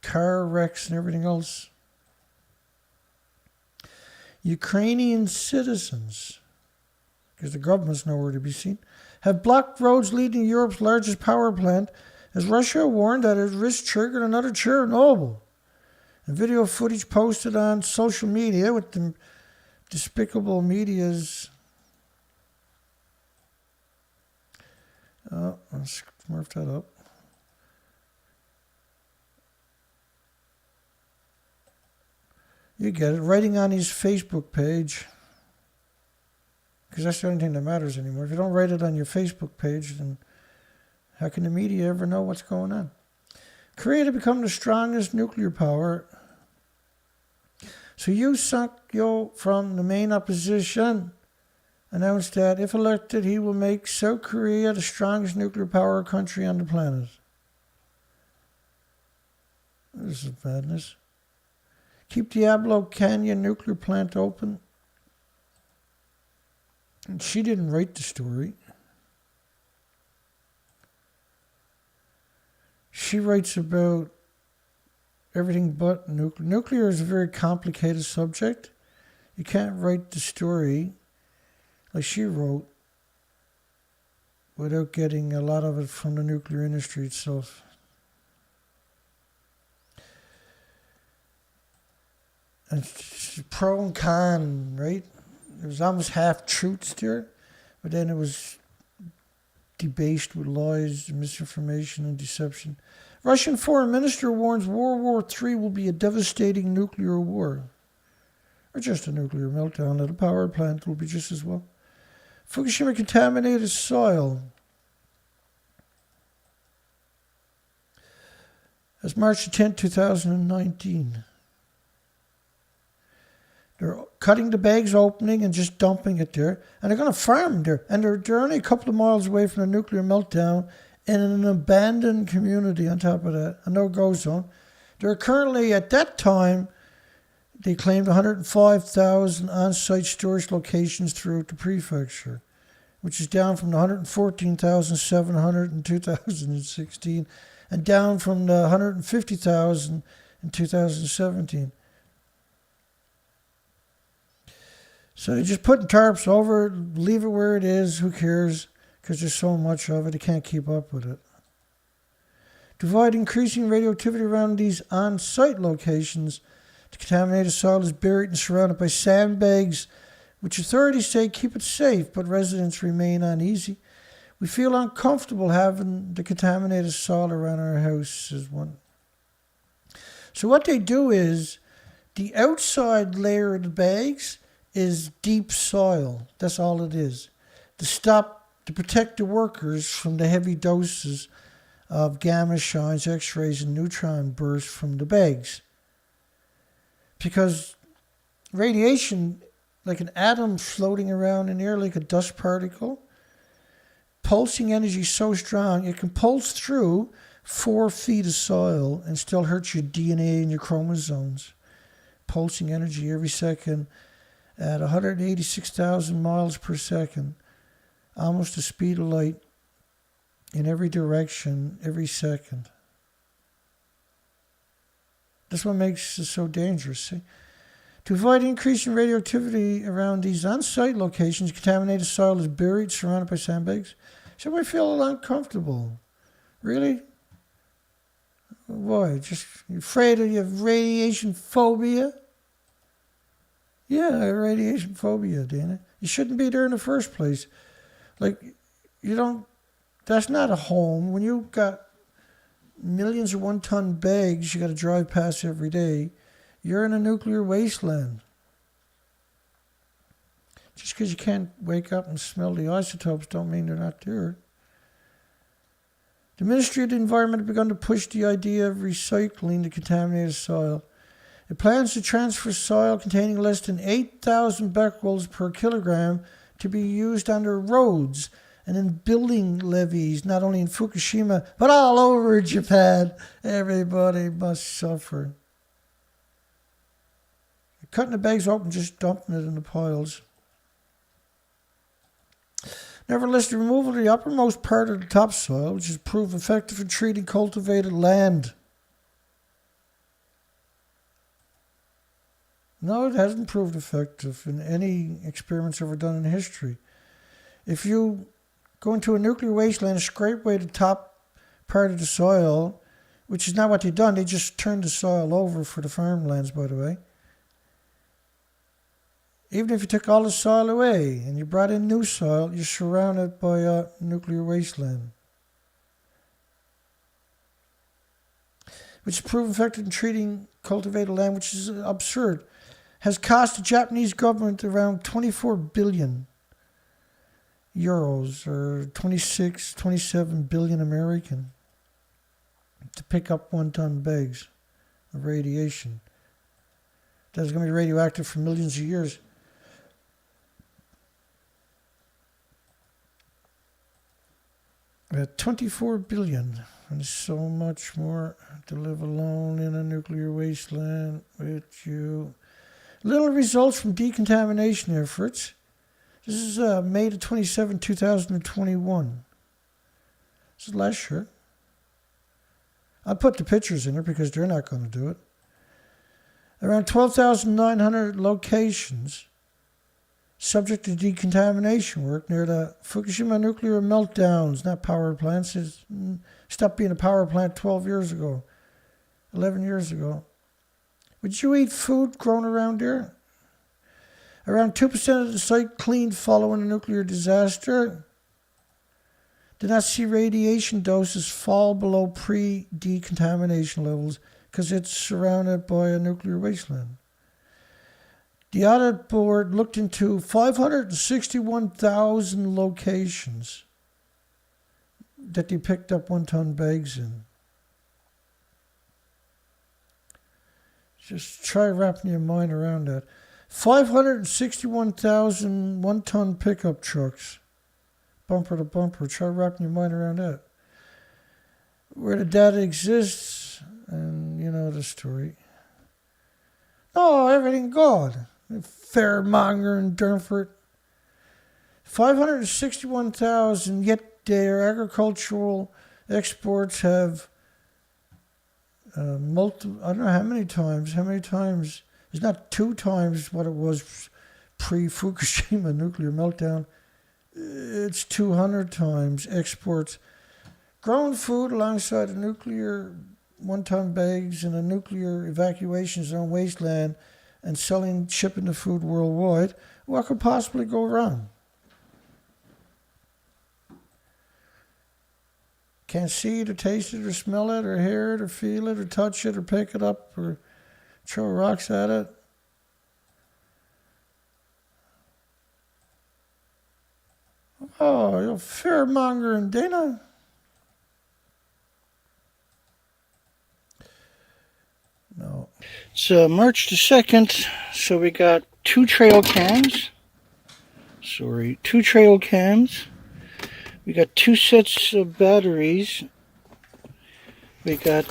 car wrecks and everything else. Ukrainian citizens, because the government's nowhere to be seen, have blocked roads leading to Europe's largest power plant as Russia warned that it risked triggering another Chernobyl. And video footage posted on social media with the despicable media's... Oh, let's smurf that up. You get it. Writing on his Facebook page. Because that's the only thing that matters anymore. If you don't write it on your Facebook page, then how can the media ever know what's going on? Korea to become the strongest nuclear power. So Yoon Suk-yeol from the main opposition announced that if elected, he will make South Korea the strongest nuclear power country on the planet. This is madness. Keep Diablo Canyon nuclear plant open. And she didn't write the story. She writes about everything but nuclear. Nuclear is a very complicated subject. You can't write the story like she wrote without getting a lot of it from the nuclear industry itself. And pro and con, right? There was almost half truths there, but then it was debased with lies, misinformation, and deception. Russian foreign minister warns World War III will be a devastating nuclear war. Or just a nuclear meltdown at a power plant will be just as well. Fukushima contaminated soil. That's March 10, 2019. They're cutting the bags opening and just dumping it there. And they're going to farm there. And they're only a couple of miles away from a nuclear meltdown in an abandoned community on top of that. A no-go zone. They're currently, at that time, they claimed 105,000 on-site storage locations throughout the prefecture, which is down from the 114,700 in 2016 and down from the 150,000 in 2017. So they're just putting tarps over it, leave it where it is, who cares, because there's so much of it, they can't keep up with it. To avoid increasing radioactivity around these on-site locations, the contaminated soil is buried and surrounded by sandbags, which authorities say keep it safe, but residents remain uneasy. We feel uncomfortable having the contaminated soil around our house, says one. So what they do is, the outside layer of the bags is deep soil. That's all it is. To protect the workers from the heavy doses of gamma shines, X-rays, and neutron bursts from the bags. Because radiation, like an atom floating around in the air like a dust particle. Pulsing energy so strong, it can pulse through 4 feet of soil and still hurt your DNA and your chromosomes. Pulsing energy every second at 186,000 miles per second, almost the speed of light in every direction, every second. That's what makes it so dangerous. See? To avoid increasing radioactivity around these on-site locations, contaminated soil is buried, surrounded by sandbags. So we feel a little uncomfortable. Really? Why? Just afraid of your radiation phobia? Yeah, radiation phobia, Dana. You shouldn't be there in the first place. Like, you don't, that's not a home. When you've got millions of one-ton bags you got to drive past every day, you're in a nuclear wasteland. Just because you can't wake up and smell the isotopes don't mean they're not there. The Ministry of the Environment has begun to push the idea of recycling the contaminated soil. It plans to transfer soil containing less than 8,000 becquerels per kilogram to be used on their roads and in building levees, not only in Fukushima, but all over Japan. Everybody must suffer. Cutting the bags open, just dumping it in the piles. Nevertheless, the removal of the uppermost part of the topsoil, which has proved effective in treating cultivated land. No, it hasn't proved effective in any experiments ever done in history. If you go into a nuclear wasteland and scrape away the top part of the soil, which is not what they've done, they just turned the soil over for the farmlands, by the way. Even if you took all the soil away and you brought in new soil, you're surrounded by a nuclear wasteland. Which is proven effective in treating cultivated land, which is absurd. Has cost the Japanese government around 24 billion euros, or 27 billion American, to pick up 1-ton bags of radiation. That is going to be radioactive for millions of years. At 24 billion, and so much more to live alone in a nuclear wasteland with you. Little results from decontamination efforts. This is May 27, 2021. This is last year. I put the pictures in there because they're not going to do it. Around 12,900 locations subject to decontamination work near the Fukushima nuclear meltdowns, not power plants. It stopped being a power plant 12 years ago, 11 years ago. Would you eat food grown around there? Around 2% of the site cleaned following a nuclear disaster. Did not see radiation doses fall below pre-decontamination levels because it's surrounded by a nuclear wasteland. The audit board looked into 561,000 locations that they picked up 1-ton bags in. Just try wrapping your mind around that. 561,000 1-ton pickup trucks, bumper to bumper. Try wrapping your mind around that. Where the data exists, and you know the story. Oh, everything good. Fairmonger and Durnford. 561,000, yet their agricultural exports have I don't know how many times. It's not 2 times what it was pre-Fukushima nuclear meltdown. It's 200 times exports. Growing food alongside the nuclear 1-ton bags in a nuclear evacuation zone wasteland and shipping the food worldwide, what could possibly go wrong? Can't see it or taste it or smell it or hear it or feel it or touch it or pick it up or throw rocks at it. Oh, you're fearmonger and Dana. No. It's March the 2nd, so we got two trail cams. Two trail cams. We got two sets of batteries. We got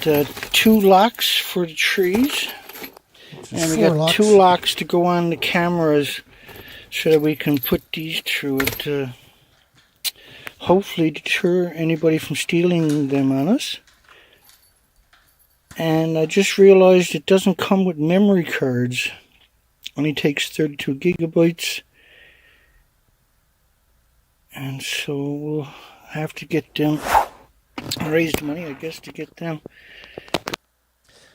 two locks for the trees. And we got two locks to go on the cameras so that we can put these through it to hopefully deter anybody from stealing them on us. And I just realized it doesn't come with memory cards. Only takes 32 gigabytes. And so we'll have to get them, raise the money, I guess, to get them.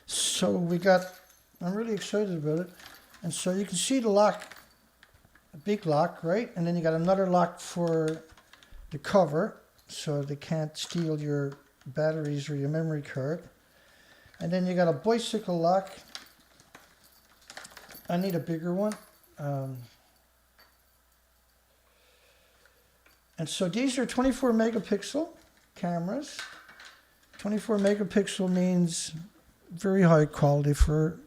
So I'm really excited about it. And so you can see the lock, a big lock, right? And then you got another lock for the cover, so they can't steal your batteries or your memory card. And then you got a bicycle lock. I need a bigger one. And so these are 24 megapixel cameras. 24 megapixel means very high quality for,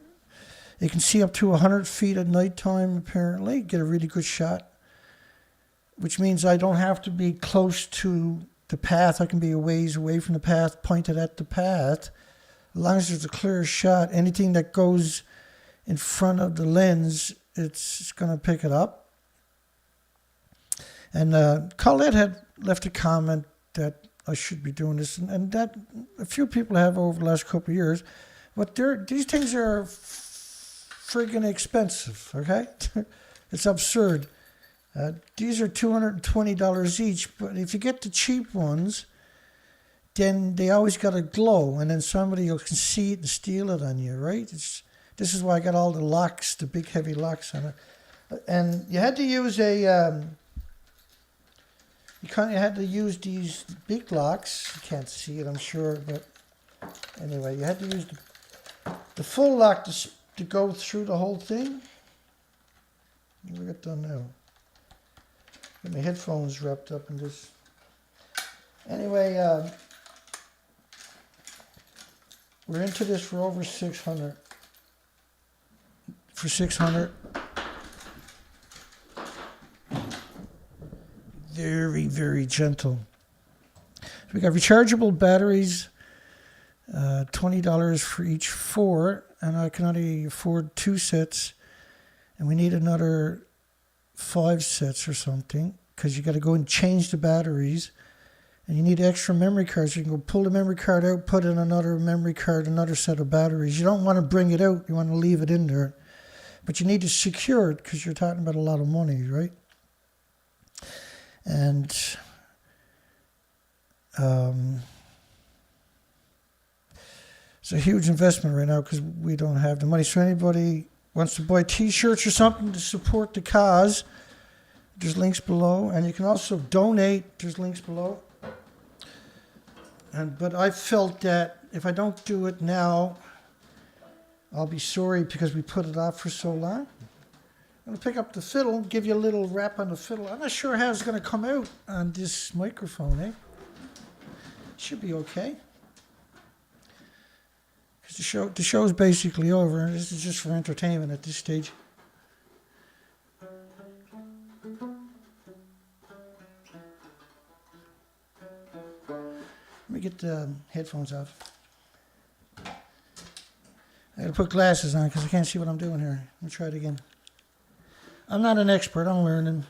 you can see up to 100 feet at nighttime apparently, get a really good shot. Which means I don't have to be close to the path. I can be a ways away from the path, pointed at the path. As long as there's a clear shot, anything that goes in front of the lens, it's going to pick it up. And Colette had left a comment that I should be doing this, and that a few people have over the last couple of years. But these things are friggin' expensive, okay? It's absurd. These are $220 each, but if you get the cheap ones, then they always got a glow, and then somebody can see it and steal it on you, right? This is why I got all the locks, the big heavy locks on it. And you had to use you had to use these big locks. You can't see it, I'm sure, but anyway, you had to use the full lock to go through the whole thing. What do we got done now? Get my headphones wrapped up in this. Anyway, we're into this for over 600. For 600. Very, very gentle. So we got rechargeable batteries, $20 for each four, and I can only afford 2 sets, and we need another 5 sets or something, because you got to go and change the batteries, and you need extra memory cards. You can go pull the memory card out, put in another memory card, another set of batteries. You don't want to bring it out, you want to leave it in there, but you need to secure it because you're talking about a lot of money, right? And it's a huge investment right now because we don't have the money. So anybody wants to buy t-shirts or something to support the cause, there's links below. And you can also donate, there's links below. But I felt that if I don't do it now, I'll be sorry because we put it off for so long. I'm going to pick up the fiddle, give you a little rap on the fiddle. I'm not sure how it's going to come out on this microphone, eh? Should be okay. Because the show's basically over, and this is just for entertainment at this stage. Let me get the headphones off. I got to put glasses on because I can't see what I'm doing here. Let me try it again. I'm not an expert, I'm learning.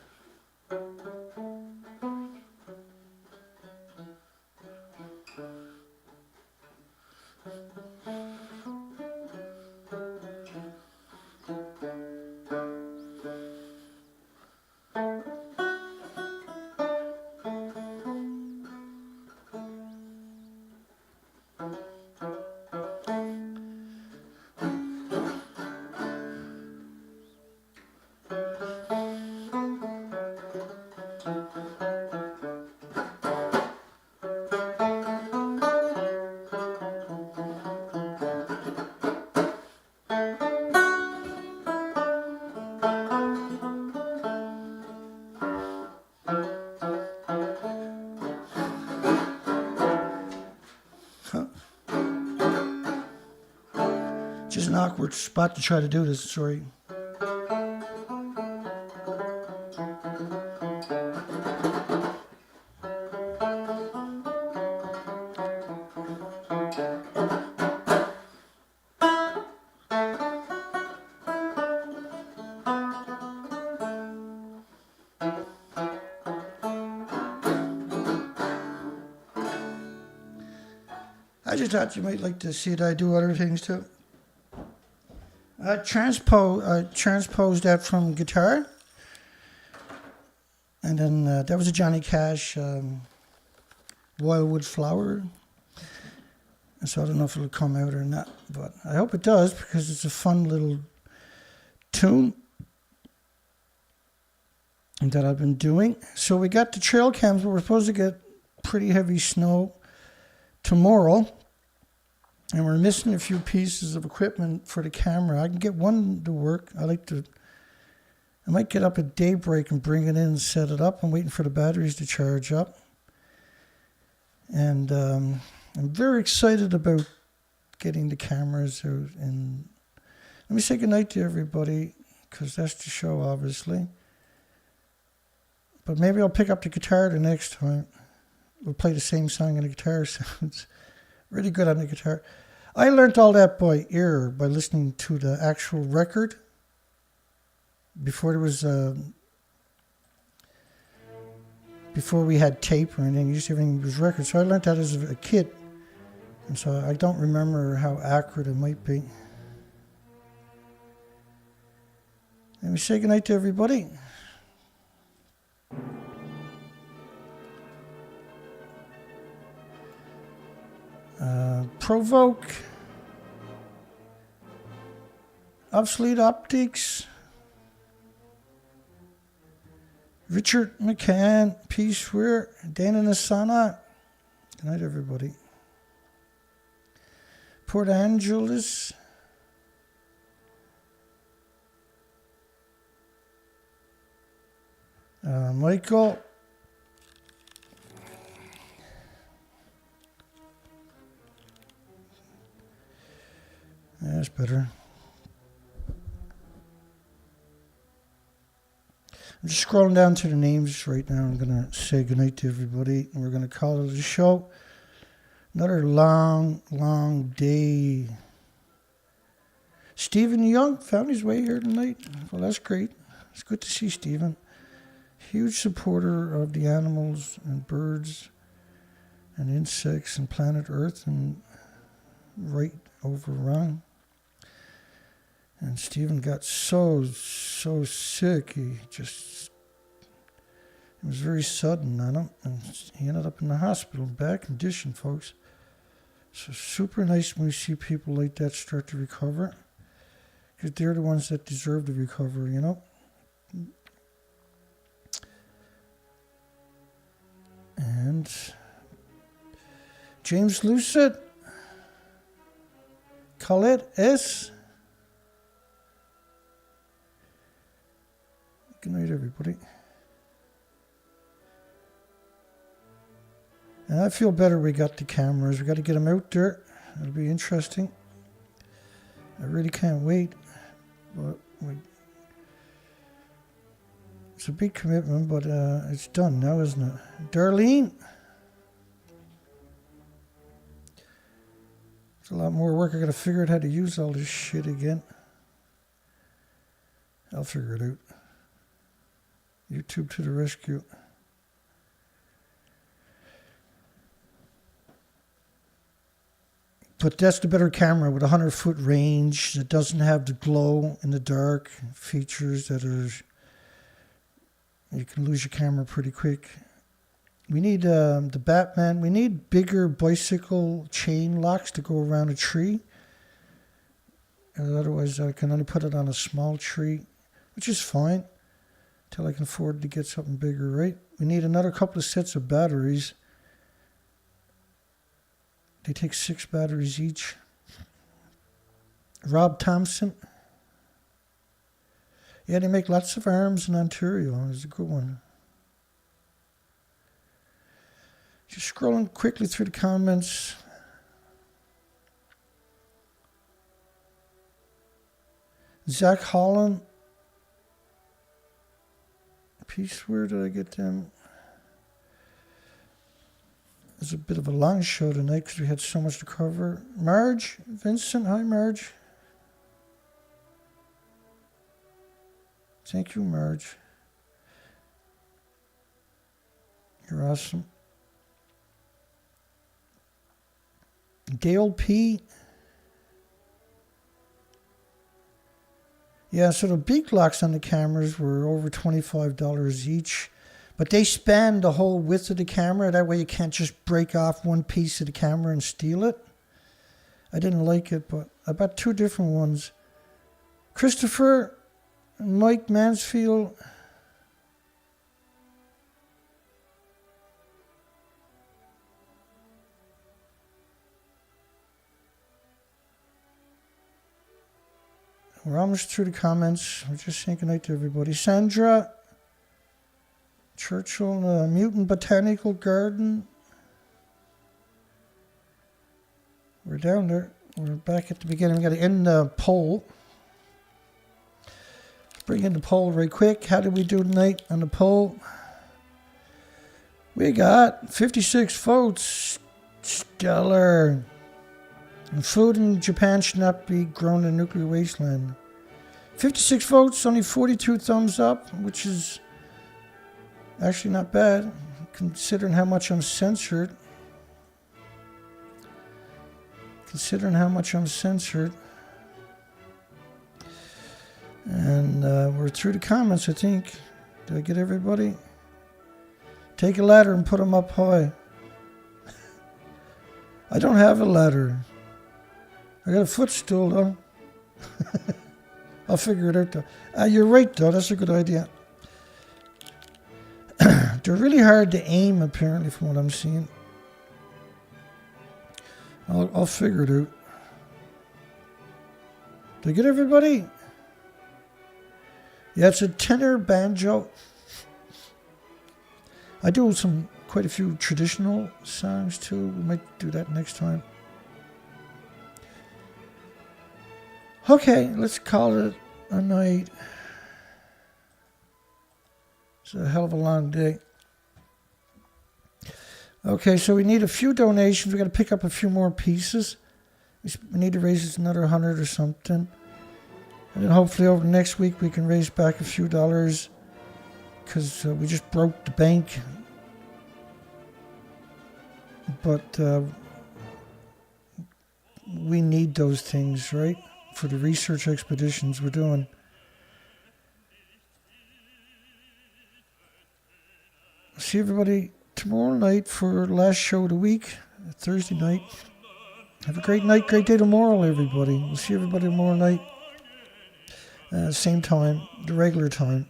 Always an awkward spot to try to do this, sorry. I just thought you might like to see that I do other things too. I transposed that from guitar. And then that was a Johnny Cash Wildwood Flower. And so I don't know if it'll come out or not, but I hope it does because it's a fun little tune that I've been doing. So we got the trail cams, but we're supposed to get pretty heavy snow tomorrow. And we're missing a few pieces of equipment for the camera. I can get one to work. I might get up at daybreak and bring it in and set it up. I'm waiting for the batteries to charge up. And I'm very excited about getting the cameras out. And let me say goodnight to everybody, because that's the show, obviously. But maybe I'll pick up the guitar the next time. We'll play the same song on the guitar sounds. Really good on the guitar. I learned all that by ear, by listening to the actual record. Before there was, before we had tape or anything, used to everything was record. So I learned that as a kid. And so I don't remember how accurate it might be. Let me say goodnight to everybody. Provoke, Obsolete Optics, Richard McCann, Peace Weir, Dana Nasana. Good night, everybody. Port Angeles, Michael. That's better. I'm just scrolling down to the names right now. I'm going to say goodnight to everybody, and we're going to call it a show. Another long, long day. Stephen Young found his way here tonight. Well, that's great. It's good to see Stephen. Huge supporter of the animals and birds and insects and planet Earth, and right over wrong. And Stephen got so sick. It was very sudden on him. And he ended up in the hospital, bad condition, folks. So super nice when we see people like that start to recover. Because they're the ones that deserve to recover, you know. And James Lucid. Colette S. Good night, everybody. And I feel better we got the cameras. We got to get them out there. It'll be interesting. I really can't wait. But it's a big commitment, but it's done now, isn't it? Darlene. It's a lot more work. I got to figure out how to use all this shit again. I'll figure it out. YouTube to the rescue. But that's the better camera with a 100-foot range that doesn't have the glow in the dark features that are... You can lose your camera pretty quick. We need the Batman. We need bigger bicycle chain locks to go around a tree. Otherwise, I can only put it on a small tree, which is fine. Till I can afford to get something bigger, right? We need another couple of sets of batteries. They take 6 batteries each. Rob Thompson. Yeah, they make lots of arms in Ontario. It's a good one. Just scrolling quickly through the comments. Zach Holland. Peace, where did I get them? It's a bit of a long show tonight because we had so much to cover. Marge, Vincent, hi Marge. Thank you, Marge. You're awesome. Dale P. Yeah, so the beak locks on the cameras were over $25 each. But they span the whole width of the camera. That way you can't just break off one piece of the camera and steal it. I didn't like it, but I bought two different ones. Christopher and Mike Mansfield. We're almost through the comments. We're just saying goodnight to everybody. Sandra Churchill, Mutant Botanical Garden. We're down there. We're back at the beginning. We got to end the poll. Bring in the poll right quick. How did we do tonight on the poll? We got 56 votes. Stellar. And food in Japan should not be grown in a nuclear wasteland. 56 votes, only 42 thumbs up, which is actually not bad, considering how much I'm censored. And we're through the comments, I think. Did I get everybody? Take a ladder and put them up high. I don't have a ladder. I got a footstool, though. I'll figure it out, though. You're right, though. That's a good idea. They're really hard to aim, apparently, from what I'm seeing. I'll figure it out. Did I get everybody? Yeah, it's a tenor banjo. I do quite a few traditional songs, too. We might do that next time. Okay, let's call it a night. It's a hell of a long day. Okay, so we need a few donations. We got to pick up a few more pieces. We need to raise another 100 or something. And then hopefully over the next week we can raise back a few dollars because we just broke the bank. But we need those things, right? For the research expeditions we're doing. See everybody tomorrow night for last show of the week, Thursday night. Have a great night, great day tomorrow, everybody. We'll see everybody tomorrow night. Same time, the regular time.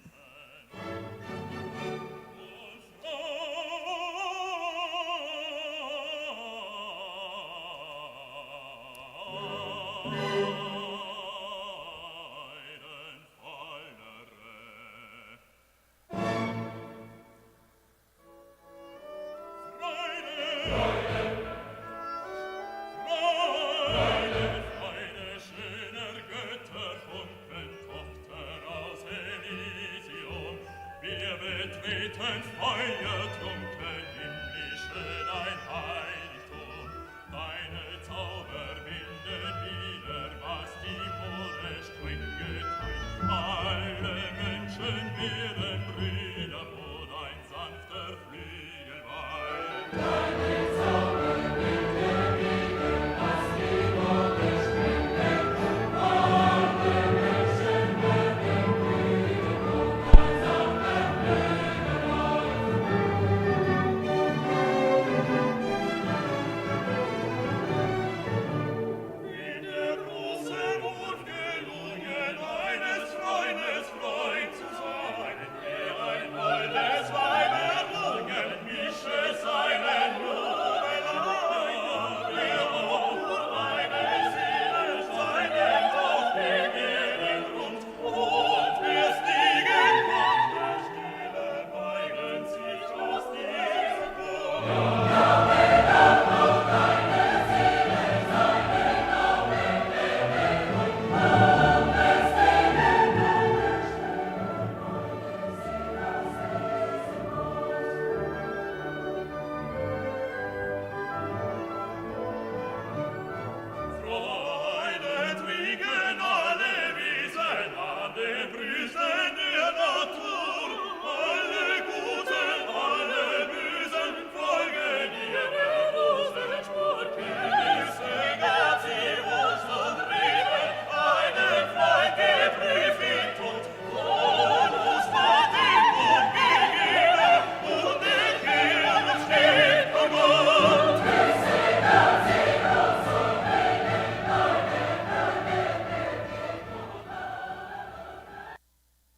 Alle Menschen werden